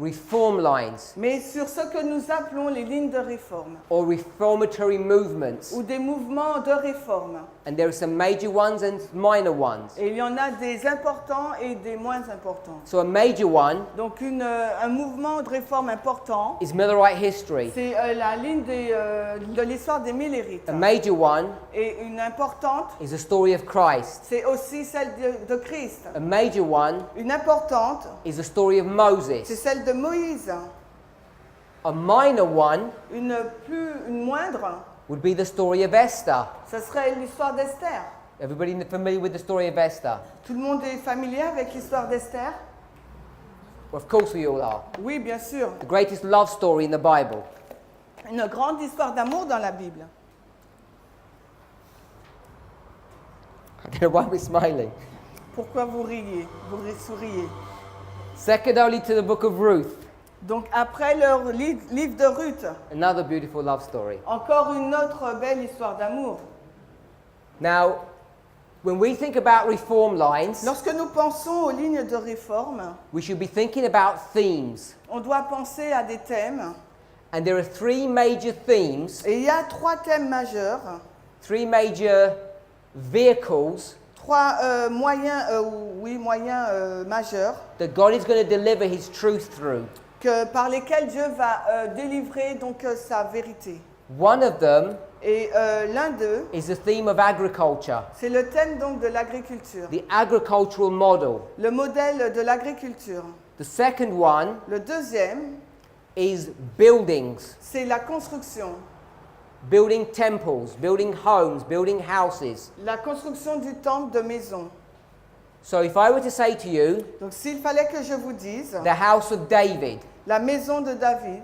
reform lines mais sur ce que nous appelons les lignes de réforme or reformatory movements. ou des mouvements de réforme. And there are some major ones and minor ones. Et il y en a des importants et des moins importants. So a major one Donc un mouvement de réforme important, is Millerite history. c'est la ligne de l'histoire des Millérites. A major one Et une importante, is the story of Christ. c'est aussi celle de Christ. A major one Une importante, is the story of c'est Moses. celle de Moïse. A minor one Une moindre, would be the story of Esther. ce serait l'histoire d'Esther. Everybody familiar with the story of Esther? Tout le monde est familier avec l'histoire d'Esther? Well, of course we all are. Oui, bien sûr. The greatest love story in the Bible. Une grande histoire d'amour dans la Bible. I don't know why we're smiling. Pourquoi vous riez? Vous souriez. Second only to the book of Ruth. Donc après leur livre de Ruth, Another beautiful love story. encore une autre belle histoire d'amour. Now, when we think about reform lines, Lorsque nous pensons aux lignes de réforme, we should be thinking about themes. on doit penser à des thèmes. And there are three major themes, Et il y a trois thèmes majeurs, three major vehicles trois moyens majeurs that God is going to deliver His truth through. par lesquels Dieu va délivrer donc sa vérité. One of them Et l'un d'eux, is the theme of agriculture, c'est le thème donc de l'agriculture, the agricultural model. le modèle de l'agriculture. The second one Le deuxième, is buildings, c'est la construction, building temples, building homes, building houses. la construction du temple de maison. So if I were to say to you, Donc s'il fallait que je vous dise, the house of David, la maison de David,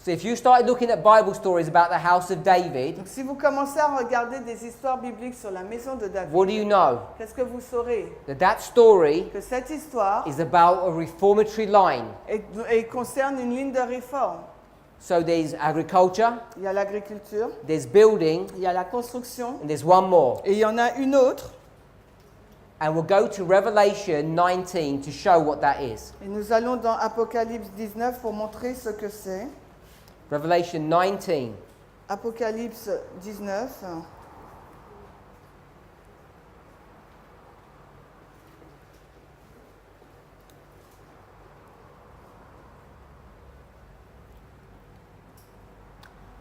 so if you started looking at Bible stories about the house of David, donc si vous commencez à regarder des histoires bibliques sur la maison de David, what do you know? qu'est-ce que vous saurez? That story Que cette histoire is about a reformatory line. concerne une ligne de réforme. So there's agriculture, Il y a l'agriculture, there's building, il y a la construction, and there's one more. et il y en a une autre. And we'll go to Revelation 19 to show what that is. Et nous allons dans Apocalypse 19 pour montrer ce que c'est. Revelation 19. Apocalypse 19.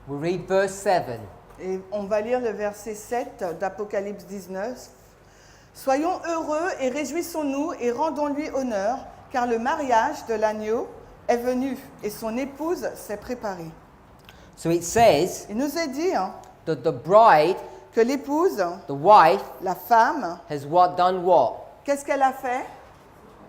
We'll read verse 7. Et on va lire le verset 7 d'Apocalypse 19. Soyons heureux et réjouissons-nous et rendons-lui honneur, car le mariage de l'agneau est venu et son épouse s'est préparée. So it says Il nous est dit that the bride, que l'épouse, the wife, la femme, has done what? qu'est-ce qu'elle a fait?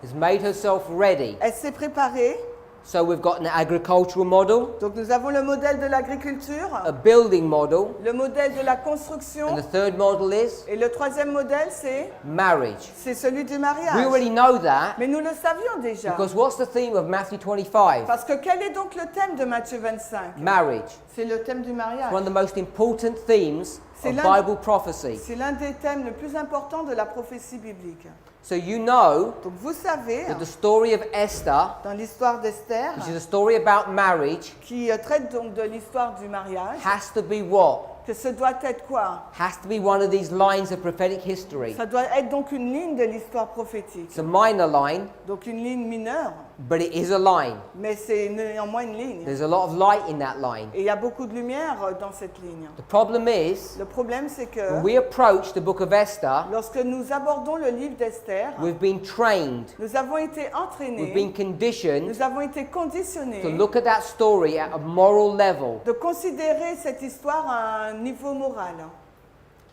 has made herself ready. Elle s'est préparée. So we've got an agricultural model, Donc nous avons le modèle de l'agriculture, a building model, le modèle de la and construction, the third model is et le troisième modèle, c'est marriage. celui du We mariage. already know that Mais nous le savions déjà. because what's the theme of Matthew 25? Parce que quel est donc le thème de Matthieu 25? Marriage. C'est le thème du mariage. One of the most important themes C'est of l'un- Bible prophecy. C'est l'un des thèmes les plus importants de la prophétie biblique. So you know Donc vous savez, that the story of Esther, dans l'histoire d'Esther, which is a story about marriage, qui traite donc de l'histoire du mariage, has to be what? que ce doit être quoi? Has to be one of these lines of prophetic history. Ça doit être donc une ligne de l'histoire prophétique. It's a minor line, Donc une ligne mineure, but it is a line. mais c'est néanmoins une ligne. There's a lot of light in that line. Et il y a beaucoup de lumière dans cette ligne. The problem is, Le problème, c'est when que we approach the book of Esther, lorsque nous abordons le livre d'Esther, we've been trained, nous avons été we've entraînés, been conditioned nous avons été conditionnés to look at that story at a moral level. de considérer cette histoire à un niveau moral.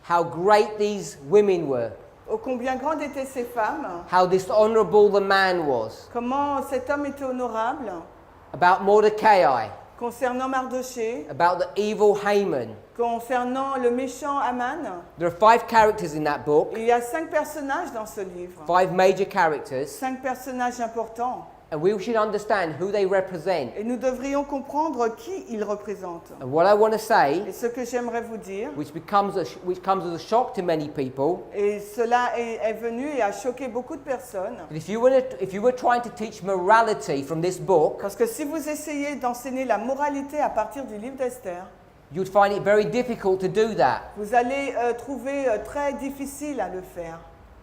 How great these women were, Ô combien grandes étaient ces femmes, how dishonorable the man was. comment cet homme était honorable, About Mordecai, concernant Mardoché, about the evil Haman. concernant le méchant Aman. There are 5 characters in that book, Il y a 5 personnages dans ce livre, 5 major characters, 5 personnages importants. and we should understand who they represent. Et nous devrions comprendre qui ils représentent. And what I want to say, Et ce que j'aimerais vous dire, which comes as a shock to many people, et cela est venu et a choqué beaucoup de personnes, that if you were trying to teach morality from this book, parce que si vous essayez d'enseigner la moralité à partir du livre d'Esther, you'd find it very difficult to do that. vous allez trouver très difficile à le faire.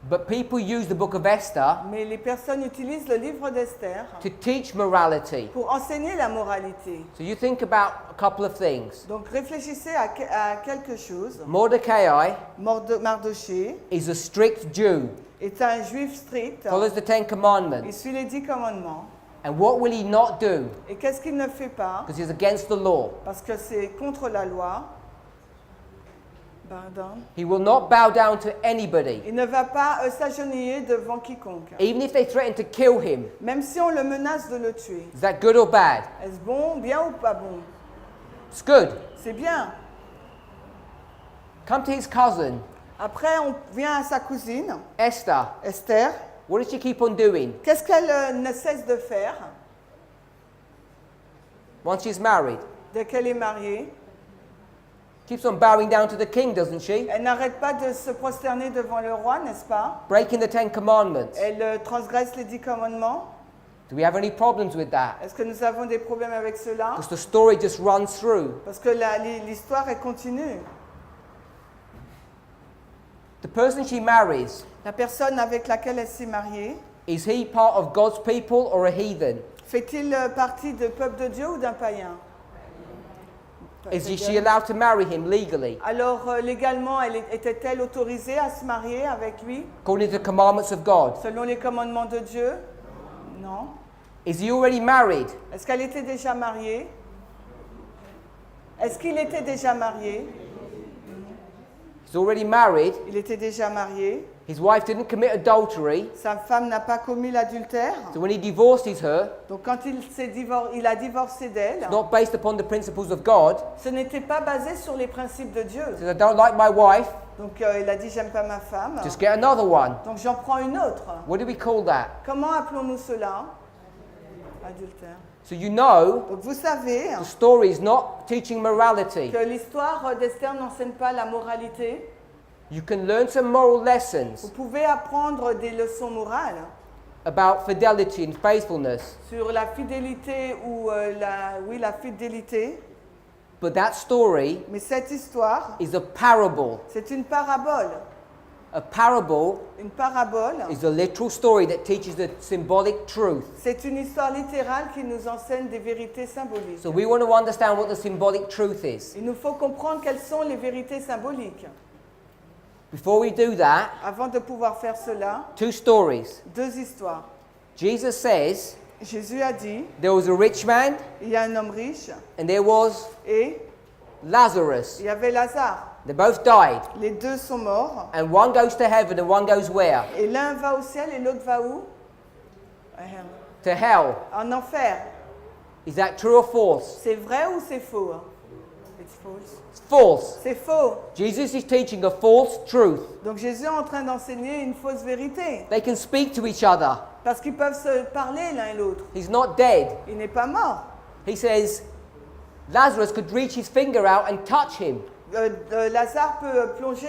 But people use the book of Esther Mais les personnes utilisent le livre d'Esther to teach morality. pour enseigner la moralité. So you think about a couple of things. Donc réfléchissez à quelque chose. Mordecai Mardoché is a strict Jew, est un juif strict. follows the 10 Commandments. Il suit les 10 commandements. And what will he not do? Et qu'est-ce qu'il ne fait pas? Because he's against the law. Parce que c'est contre la loi. Pardon. He will not bow down to anybody, Il ne va pas s'agenouiller devant quiconque. even if they threaten to kill him. Même si on le menace de le tuer. Is that good or bad? Est-ce bon, bien ou pas bon? It's good. C'est bien. Come to his cousin, Après, on vient à sa cousine, Esther. Esther. What does she keep on doing? Qu'est-ce qu'elle ne cesse de faire Once she's married, dès qu'elle est mariée? keeps on bowing down to the king, doesn't she? Elle n'arrête pas de se prosterner devant le roi, n'est-ce pas? Breaking the 10 Commandments. Elle transgresse les 10 commandements. Do we have any problems with that? Est-ce que nous avons des problèmes avec cela? Because the story just runs through. Parce que l'histoire est continue. The person she marries, La personne avec laquelle elle s'est mariée, is he part of God's people or a heathen? fait-il partie du peuple de Dieu ou d'un païen? Is she allowed to marry him legally? Alors légalement, était-elle autorisée à se marier avec lui According to the commandments of God? selon les commandements de Dieu? Non. Is he already married? Est-ce qu'elle était déjà mariée? Est-ce qu'il était déjà marié? He's already married. Il était déjà marié. His wife didn't commit adultery. Sa femme n'a pas commis l'adultère. So when he divorces her, Donc quand il a divorcé d'elle, it's not based upon the principles of God. ce n'était pas basé sur les principes de Dieu. He says, I don't like my wife, Donc il a dit j'aime pas ma femme. just get another one. Donc j'en prends une autre. What do we call that? Comment appelons-nous cela? Adultère. So you know, Donc vous savez the story is not teaching morality. que l'histoire d'Esther n'enseigne pas la moralité. You can learn some moral Vous lessons pouvez apprendre des leçons morales about fidelity and faithfulness. sur la fidélité ou la fidélité. But that story Mais cette histoire, is a parable. c'est une parabole. A parable Une parabole, is a literal story that teaches the symbolic truth. c'est une histoire littérale qui nous enseigne des vérités symboliques. So we want to understand what the symbolic truth is. Il nous faut comprendre quelles sont les vérités symboliques. Before we do that, Avant de pouvoir faire cela, 2 stories. 2 histoires. Jesus says Jésus a dit, there was a rich man il y a un homme riche and there was et Lazarus. il y avait Lazare. They both died. Les 2 sont morts And one goes to heaven and one goes where? et l'un va au ciel et l'autre va où? to hell. En enfer. Is that true or false? C'est vrai ou c'est faux? It's false. It's false. C'est faux. Jesus is teaching a false truth. Donc Jésus est en train d'enseigner une fausse vérité. They can speak to each other. Parce qu'ils peuvent se parler l'un et l'autre. He's not dead. Il n'est pas mort. He says Lazarus could reach his finger out and touch him. Lazare peut plonger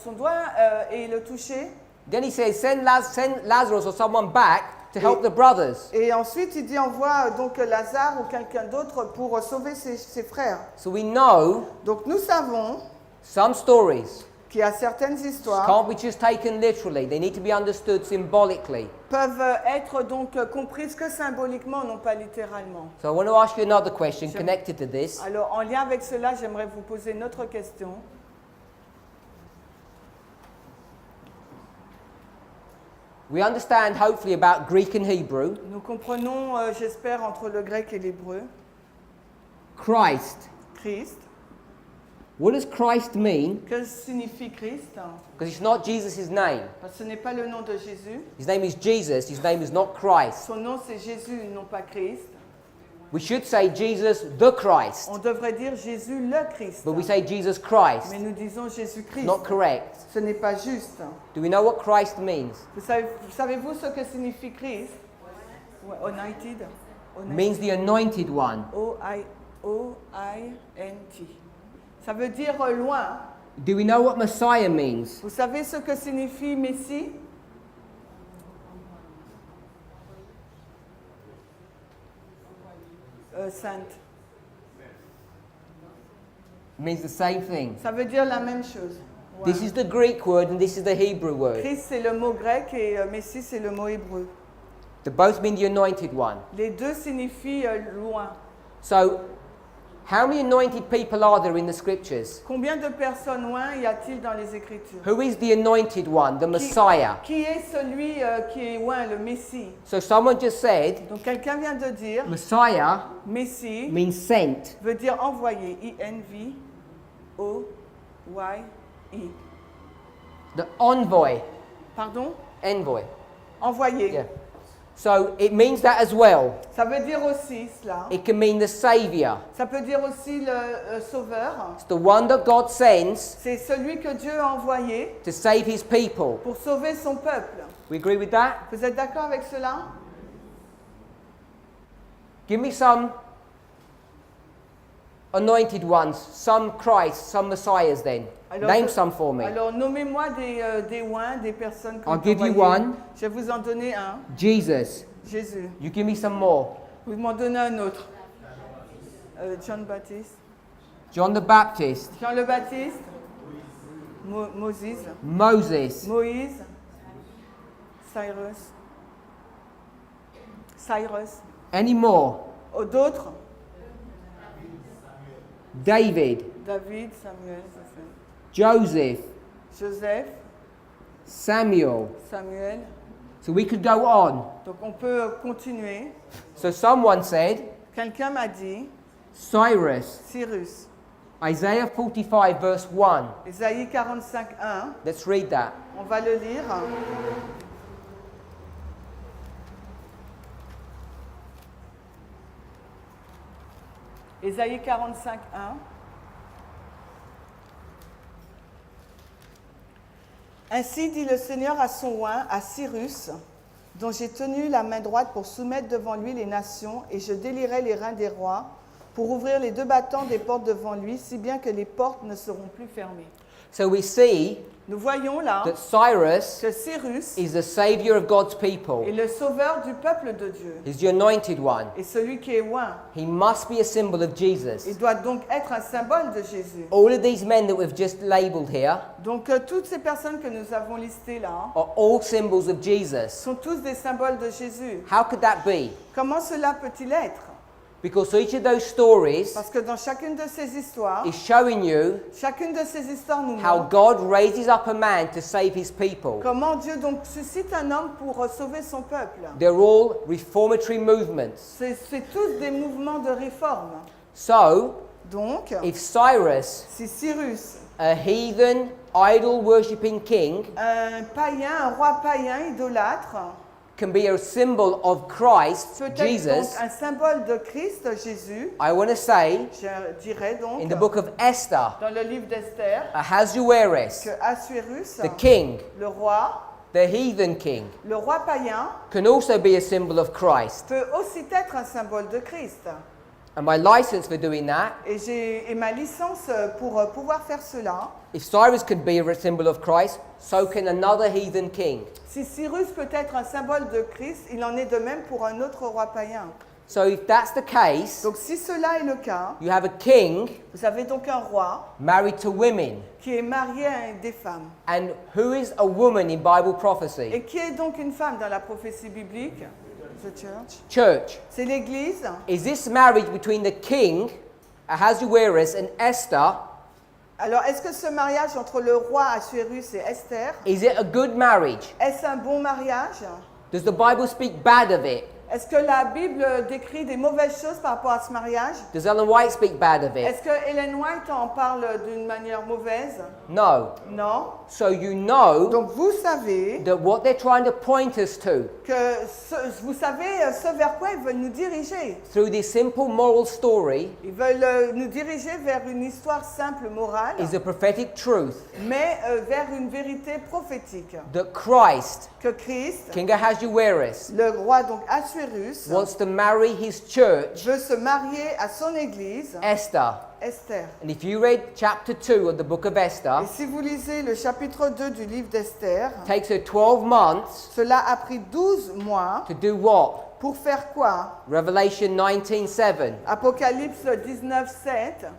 son doigt et le toucher. Then he says, send Lazarus or someone back to help the brothers. Et ensuite, il dit envoie donc Lazare ou quelqu'un d'autre pour sauver ses frères. So we know Donc nous savons some stories qu'il y a certaines histoires can't be just taken literally. They need to be understood symbolically. peuvent être donc comprises que symboliquement, non pas littéralement. So I want to ask you another question connected to this. Alors, en lien avec cela, j'aimerais vous poser une autre question. We understand hopefully about Greek and Hebrew. Nous comprenons, j'espère, entre le grec et l'hébreu, Christ. Christ. What does Christ mean? Que signifie Christ? Because it's not Jesus' name. Parce que ce n'est pas le nom de Jésus. His name is Jesus. His name is not Christ. Son nom, c'est Jésus, non pas Christ. We should say Jesus the Christ. On devrait dire Jésus le Christ. But we say Jesus Christ. Mais nous disons Jésus-Christ. Not correct. Ce n'est pas juste. Do we know what Christ means? Savez-vous ce que signifie Christ? Anointed. Means the anointed one. O-I-N-T. Ça veut dire loin. Do we know what Messiah means? Vous savez ce que signifie Messie? Sainte. Means the same thing. Ça veut dire la même chose. This is the Greek word and this is the Hebrew word. Christ, c'est le mot grec et Messie, c'est le mot hébreu. They both mean the anointed one. Les deux signifient loin. So, how many anointed people are there in the scriptures? Combien de personnes loin y a-t-il dans les Écritures? Who is the anointed one, the Messiah? Qui est celui qui est loin, le Messie? So someone just said, Donc quelqu'un vient de dire, Messiah Messie means sent. veut dire envoyé, I-N-V-O-Y-I. The envoy. Pardon? Envoy. Envoyé. Yeah. So it means that as well. Ça veut dire aussi cela. It can mean the Savior. Ça peut dire aussi le sauveur. It's the one that God sends C'est celui que Dieu a envoyé to save his people. pour sauver son peuple. We agree with that? Vous êtes d'accord avec cela? Give me some anointed ones, some Christ, some Messiahs then. Name some for me. Alors nommez-moi des oins, des personnes que I'll vous give you envoyez. one. Je vais vous en donner un. Jesus. Jésus. You give me some more. Vous m'en donnez un autre. John Baptiste. John the Baptist. Jean le Baptiste. Moses. Moses. Moïse. Cyrus. Any more? D'autres? David. David, Samuel, Joseph. Joseph, Samuel. Samuel. So we could go on. Donc on peut continuer. So someone said, Quelqu'un m'a dit Cyrus. Cyrus. Isaiah 45 verse 1. Ésaïe 45, 1. Let's read that. On va le lire. Ésaïe 45, 1. Ainsi dit le Seigneur à son oint, à Cyrus, dont j'ai tenu la main droite pour soumettre devant lui les nations, et je délierai les reins des rois, pour ouvrir les deux battants des portes devant lui, si bien que les portes ne seront plus fermées. So we see Nous voyons là that Cyrus que Cyrus is the savior of God's people. est le sauveur du peuple de Dieu, He's the anointed one. et celui qui est oint. He must be a symbol of Jesus. Il doit donc être un symbole de Jésus. All of these men that we've just labeled here Donc toutes ces personnes que nous avons listées là are all symbols of Jesus. sont tous des symboles de Jésus. How could that be? Comment cela peut-il être? Because each of those stories Parce que dans chacune de ces histoires, is showing you chacune de ces histoires nous how montre God raises up a man to save his people. comment Dieu donc suscite un homme pour sauver son peuple. They're all reformatory movements. C'est tous des mouvements de réforme. So, Donc, if Cyrus, si Cyrus, a heathen, idol worshipping king, un païen, un roi païen idolâtre, can be a symbol of Christ, peut être donc Jesus, un symbole de Christ Jésus. I want to say Je dirais donc in the book of Esther, dans le livre d'Esther Ahasuerus, que Assuérus, the king, le roi king, le roi païen, can also be a symbol of Christ. peut aussi être un symbole de Christ. And my license for doing that, Et ma licence pour pouvoir faire cela. if Cyrus can be a symbol of Christ, so can another heathen king. Si Cyrus peut être un symbole de Christ, il en est de même pour un autre roi païen. So if that's the case, Donc si cela est le cas, you have a king vous avez donc un roi married to women. qui est marié à des femmes. And who is a woman in Bible prophecy? Et qui est donc une femme dans la prophétie biblique? The church. Church. C'est l'Église. Is this marriage between the king, Ahasuerus, and Esther, Alors, est-ce que ce mariage entre le roi Assuérus et Esther, is it a good marriage? est-ce un bon mariage? Does the Bible speak bad of it? Est-ce que la Bible décrit des mauvaises choses par rapport à ce mariage? Does Ellen White speak bad of it? Est-ce que Ellen White en parle d'une manière mauvaise? No. Non. So you know Donc vous savez that what they're trying to point us to que vous savez ce vers quoi ils veulent nous diriger. through this simple moral story Ils veulent nous diriger vers une histoire simple morale, is a prophetic truth mais vers une vérité prophétique. that Christ, Que Christ, King Ahasuerus, le roi donc Assuérus, wants to marry his church, veut se marier à son église, Esther. Esther. And if you read chapter 2 of the book of Esther, Et si vous lisez le chapitre 2 du livre d'Esther, it takes her 12 months cela a pris 12 mois to do what? pour faire quoi? Revelation 19:7, Apocalypse 19:7,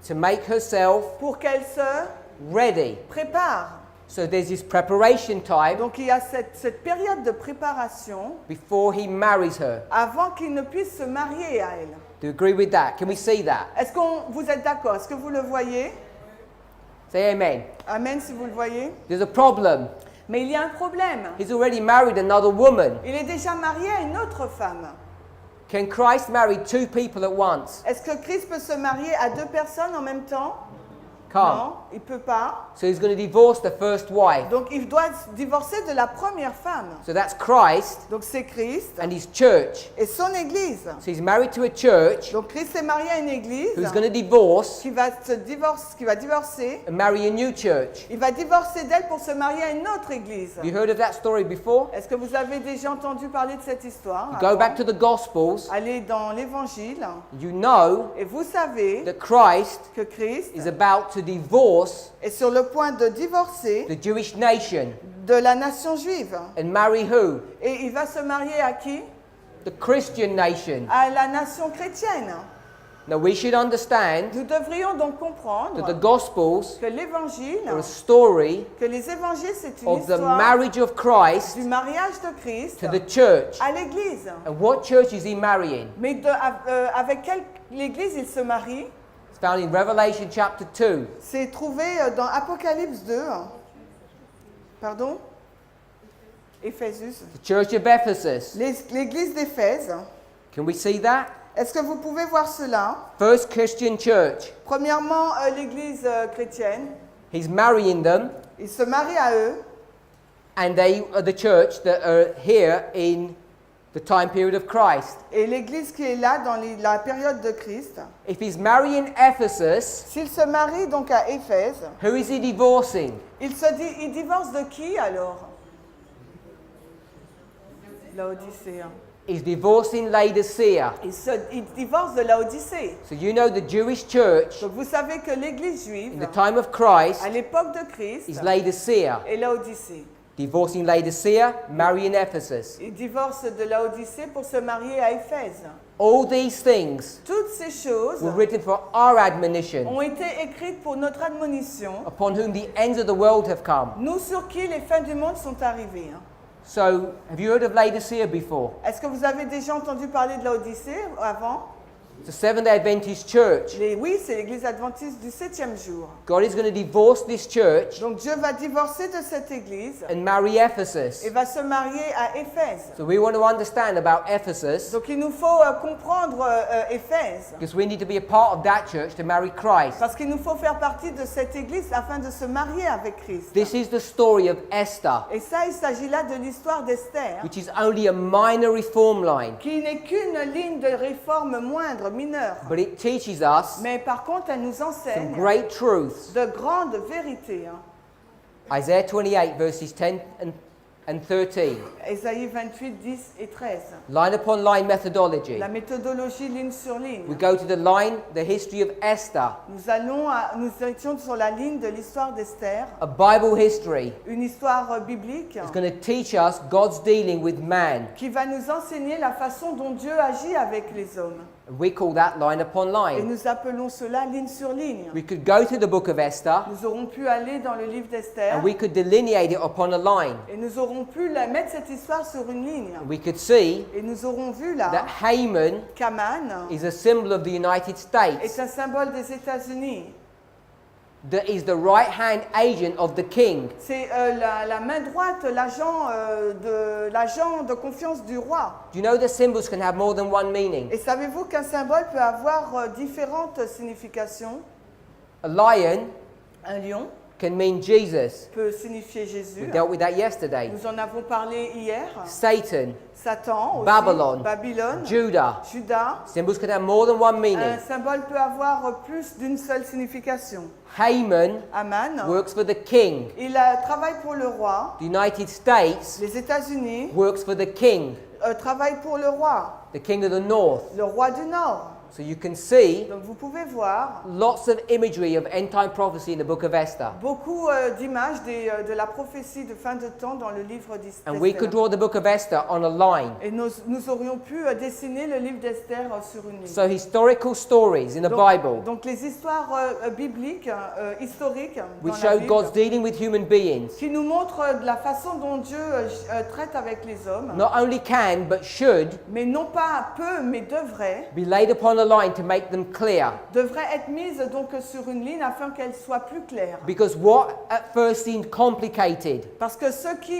to make herself pour qu'elle se ready. prépare. So there's this preparation time Donc il y a cette période de préparation before he marries her. avant qu'il ne puisse se marier à elle. Do you agree with that? Can we see that? Est-ce que vous êtes d'accord? Est-ce que vous le voyez? Say amen. Amen si vous le voyez. There's a problem. Mais il y a un problème. He's already married another woman. Il est déjà marié à une autre femme. Can Christ marry two people at once? Est-ce que Christ peut se marier à deux personnes en même temps? Come. Non, il ne peut pas. So he's going to divorce the first wife. Donc il doit divorcer de la première femme. So that's Christ Donc c'est Christ and his church. et son église. So he's married to a church Donc Christ est marié à une église who's going to divorce qui va divorcer. and marry a new church. Il va divorcer d'elle pour se marier à une autre église. Have you heard of that story before? Est-ce que vous avez déjà entendu parler de cette histoire? You go back to the Gospels, Allez dans l'évangile you know et vous savez that Christ que Christ is about to divorce est sur le point de divorcer the Jewish nation de la nation juive. and marry who? Et il va se marier à qui? The Christian nation. À la nation chrétienne. Now we should understand Nous devrions donc comprendre that the Gospels que l'évangile, are a story que les évangiles, c'est une of the histoire marriage of Christ du mariage de Christ to the church. à l'église. And what church is he marrying? Mais avec quelle église il se marie? It's found in Revelation chapter 2. C'est trouvé dans Apocalypse 2. Pardon? Éphésus. The church of Ephesus. L'église d'Éphèse. Can we see that? Est-ce que vous pouvez voir cela? First Christian church. Premièrement, l'église chrétienne. He's marrying them, Il se marie à eux. and they are the church that are here in the time period of Christ. Et l'église qui est là dans la période de Christ. If he's marrying Ephesus, S'il se marie donc à Éphèse, who is he divorcing? il divorce de qui alors? Laodicée. He's divorcing Laodicea. Il divorce de Laodicée. So you know the Jewish church Donc vous savez que l'église in juive, the time of Christ à l'époque de Christ, is Laodicea. est Laodicée. Divorcing Laodicea, marrying Ephesus. Il divorce de Laodicée pour se marier à Éphèse. All these things Toutes ces choses were written for our admonition, ont été écrites pour notre admonition, upon whom the ends of the world have come. nous sur qui les fins du monde sont arrivées. So, have you heard of Laodicea before? Est-ce que vous avez déjà entendu parler de Laodicée avant? It's the Seventh-day Adventist church. Oui, c'est l'église adventiste du 7e jour. God is going to divorce this church Donc Dieu va divorcer de cette église and marry Ephesus. et va se marier à Éphèse. So we want to understand about Ephesus Donc il nous faut comprendre Éphèse. because we need to be a part of that church to marry Christ. Parce qu'il nous faut faire partie de cette église afin de se marier avec Christ. This is the story of Esther, Et ça, il s'agit là de l'histoire d'Esther, which is only a minor reform line, qui n'est qu'une ligne de réforme moindre, mineure. but it teaches us Mais par contre, elle nous some enseigne great truths. de grandes vérités. Isaiah 28 verses 10 and 13. Ésaïe 28, 10 et 13. Line upon line methodology. La méthodologie ligne sur ligne. We go to the line, the history of Esther, Nous étions sur la ligne de l'histoire d'Esther, a Bible history. une histoire biblique It's going to teach us God's dealing with man. qui va nous enseigner la façon dont Dieu agit avec les hommes. We call that line upon Et line. nous appelons cela ligne sur ligne. We could go to the book of Esther Nous aurons pu aller dans le livre d'Esther and we could delineate it upon a line. et nous aurons pu mettre cette histoire sur une ligne. We could see Et nous aurons vu that là Haman qu'Aman is a symbol of the United States, est un symbole des États-Unis. that is the right-hand agent of the king. C'est la main droite, l'agent de confiance du roi. Do you know that symbols can have more than one meaning? Et savez-vous qu'un symbole peut avoir différentes significations? A lion Un lion can mean Jesus. peut signifier We Jésus. dealt with that yesterday. Nous en avons parlé hier. Satan, Satan aussi, Babylon, Babylone, Judah. Judas. Symbols can have more than one Un meaning. symbole peut avoir plus d'une seule signification. Haman Aman, works for the king. il travaille pour le roi. The United States Les États-Unis works for the king, travaillent pour le roi, the king of the north. le roi du Nord. So you can see Donc vous pouvez voir lots of imagery of end time prophecy in the book of Esther. beaucoup d'images de la prophétie de fin de temps dans le livre d'Esther. And we could draw the book of Esther on a line. Et nous aurions pu dessiner le livre d'Esther sur une ligne. So historical stories in the Bible Donc les histoires bibliques, historiques, which dans la show Bible, God's dealing with human beings qui nous montrent de la façon dont Dieu traite avec les hommes, not only can but should mais non pas peut, mais devrait be laid upon a line to make them clear. être mises donc sur une ligne afin qu'elles soient plus claires. Because what at first seemed complicated, Parce que ce qui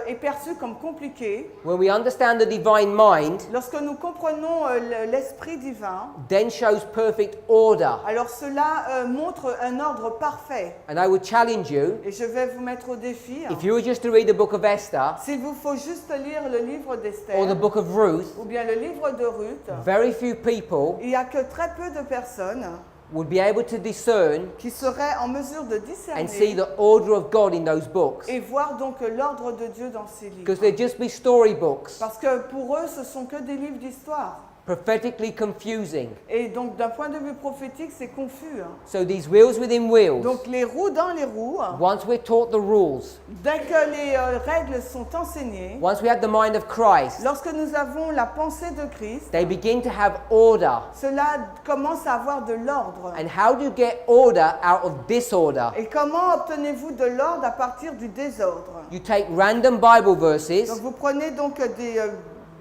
est perçu comme compliqué, when we understand the divine mind, lorsque nous comprenons l'esprit divin, then shows perfect order. alors cela montre un ordre parfait. And I would challenge you, Et je vais vous mettre au défi. if you were just to read the book of Esther S'il vous faut juste lire le livre d'Esther or the book of Ruth, ou bien le livre de Ruth, very few people il n'y a que très peu de personnes would be able to discern qui seraient en mesure de and see discerner the order of God in those books. et voir donc l'ordre de Dieu dans ces Because livres. they'd just be storybooks, Parce que pour eux, ce sont que des livres d'histoire. prophetically confusing. Et donc d'un point de vue prophétique, c'est confus. So these wheels within wheels, Donc les roues dans les roues, once we're taught the rules, dès que les règles sont enseignées, once we have the mind of Christ, lorsque nous avons la pensée de Christ, they begin to have order. cela commence à avoir de l'ordre. And how do you get order out of disorder? Et comment obtenez-vous de l'ordre à partir du désordre? You take random Bible Donc verses vous prenez donc des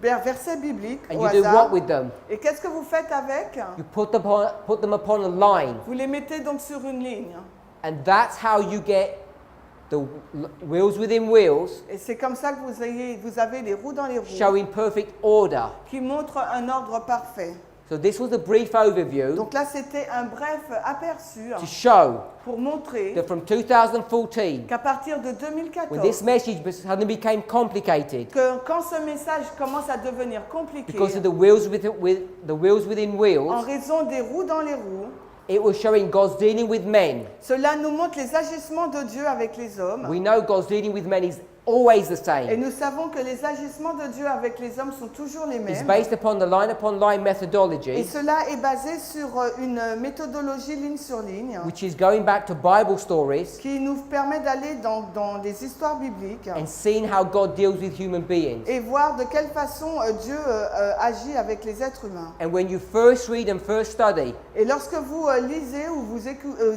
versets bibliques and au you do what hasard. with them? Et qu'est-ce que vous faites avec? You put them upon a line. Vous les mettez donc sur une ligne. And that's how you get the wheels within wheels Et c'est comme ça que vous avez les roues dans les roues showing perfect order. qui montrent un ordre parfait. So this was a brief overview Donc là, c'était un bref aperçu to show pour montrer that from 2014, qu'à partir de when this 2014, message suddenly became complicated que quand ce message commence à devenir compliqué, because of the wheels within en wheels, raison des roues dans les roues, it was showing God's dealing with men. cela nous montre les agissements de Dieu avec les hommes. We know God's dealing with men is always the Et same. nous savons que les agissements de Dieu avec les hommes sont toujours les It's mêmes. based upon the line Et methodology, cela est basé sur une méthodologie ligne sur ligne which is going back to Bible stories qui nous permet d'aller dans des histoires bibliques and seeing how God deals with human beings. et voir de quelle façon Dieu agit avec les êtres humains. And when you first read and first study, Et lorsque vous lisez ou vous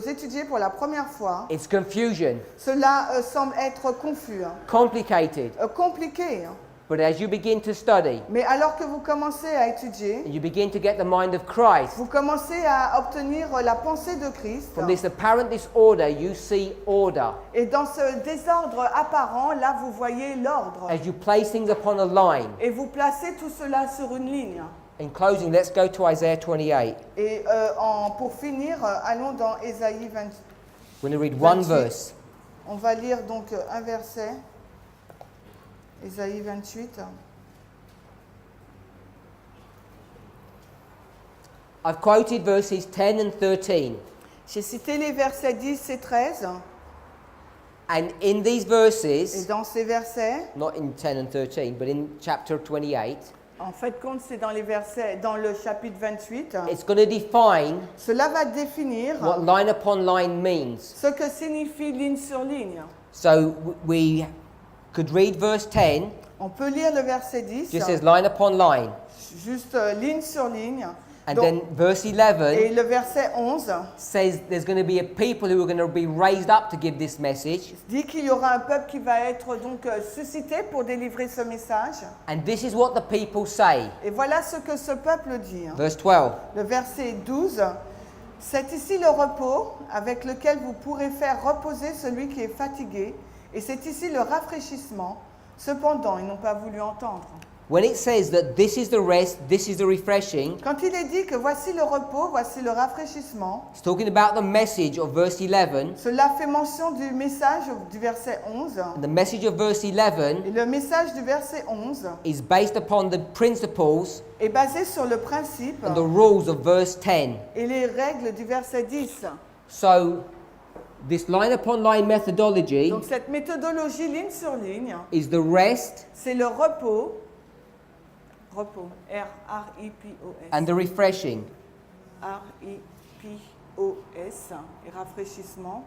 étudiez pour la première fois, it's confusion, cela semble être confus, complicated. compliqué. But as you begin to study, Mais alors que vous commencez à étudier, and you begin to get the mind of Christ, vous commencez à obtenir la pensée de Christ. from this apparent disorder, you see order. Et dans ce désordre apparent, là, vous voyez l'ordre. As you place things upon a line. Et vous placez tout cela sur une ligne. In closing, let's go to Isaiah 28. Et pour finir, allons dans Ésaïe 28. We're going to read one 28. verse. On va lire donc un verset. Ésaïe 28. I've quoted verses 10 and 13. J'ai cité les versets 10 et 13. And in these Et verses, dans ces versets, not in 10 and 13, but in chapter 28, en fait compte, c'est dans les versets, dans le chapitre 28. it's going to define Cela va définir what line upon line means. ce que signifie ligne sur ligne. So we could read verse 10, On peut lire le verset 10, just says line upon line. juste ligne sur ligne. And Donc, then verse 11 et le verset 11 says there's going to be a people who are going to be raised up to give this message. dit qu'il y aura un peuple qui va être donc suscité pour délivrer ce message. And this is what the people say. Et voilà ce que ce peuple dit. Verse 12. Le verset 12, c'est ici le repos avec lequel vous pourrez faire reposer celui qui est fatigué, et c'est ici le rafraîchissement. Cependant, ils n'ont pas voulu entendre. When it says that this is the rest, this is the refreshing, Quand il est dit que voici le repos, voici le rafraîchissement, it's talking about the message of verse 11. cela fait mention du message du verset 11. And the message of verse 11 Et le message du verset 11 is based upon the principles est basé sur le principe and the rules of verse 10. et les règles du verset 10. So, this line upon line methodology Donc cette méthodologie ligne sur ligne, is the rest c'est le repos, R-I-P-O-S, and the refreshing. R-I-P-O-S, et rafraîchissement,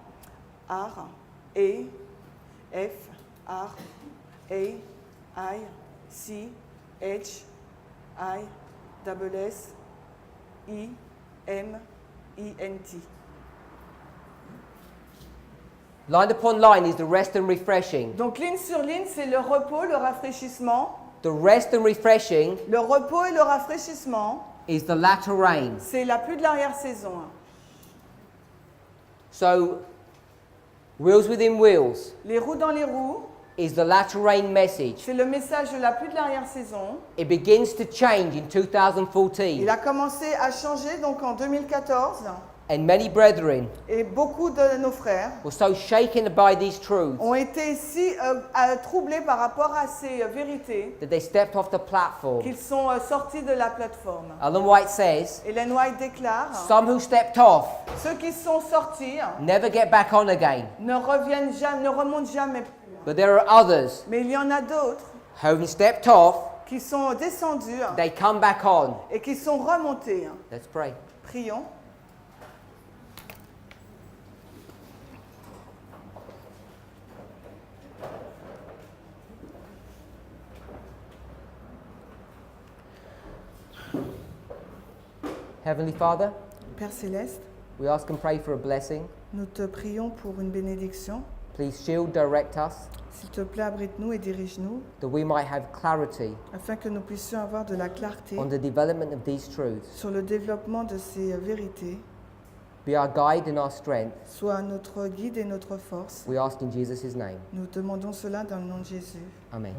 R-A-F-R-A-I-C-H-I-S-S-I-M-E-N-T. Line upon line is the rest and refreshing. Donc ligne sur ligne, c'est le repos, le rafraîchissement. The rest and refreshing Le repos et le rafraîchissement, is the latter rain. c'est la pluie de l'arrière-saison. So, wheels within wheels Les roues dans les roues, is the latter rain message. c'est le message de la pluie de l'arrière-saison. It begins to change in 2014. Il a commencé à changer donc en 2014 And many brethren et beaucoup de nos frères were so shaken by these truths ont été si troublés par rapport à ces vérités that they stepped off the platform. qu'ils sont sortis de la plateforme. Ellen White says, Ellen White déclare, some who stepped off ceux qui sont sortis never get back on again. ne reviennent jamais, ne remontent jamais plus. But there are others Mais il y en a d'autres who have stepped off, qui sont descendus they come back on. et qui sont remontés. Let's pray. Prions. Heavenly Father, Père Céleste, we ask and pray for a blessing. nous te prions pour une bénédiction. Please shield, direct us, S'il te plaît, abrite-nous et dirige-nous, that we might have clarity afin que nous puissions avoir de la clarté on the development of these truths. sur le développement de ces vérités. Be our guide and our strength. Sois notre guide et notre force. We ask in Jesus' name. Nous demandons cela dans le nom de Jésus. Amen.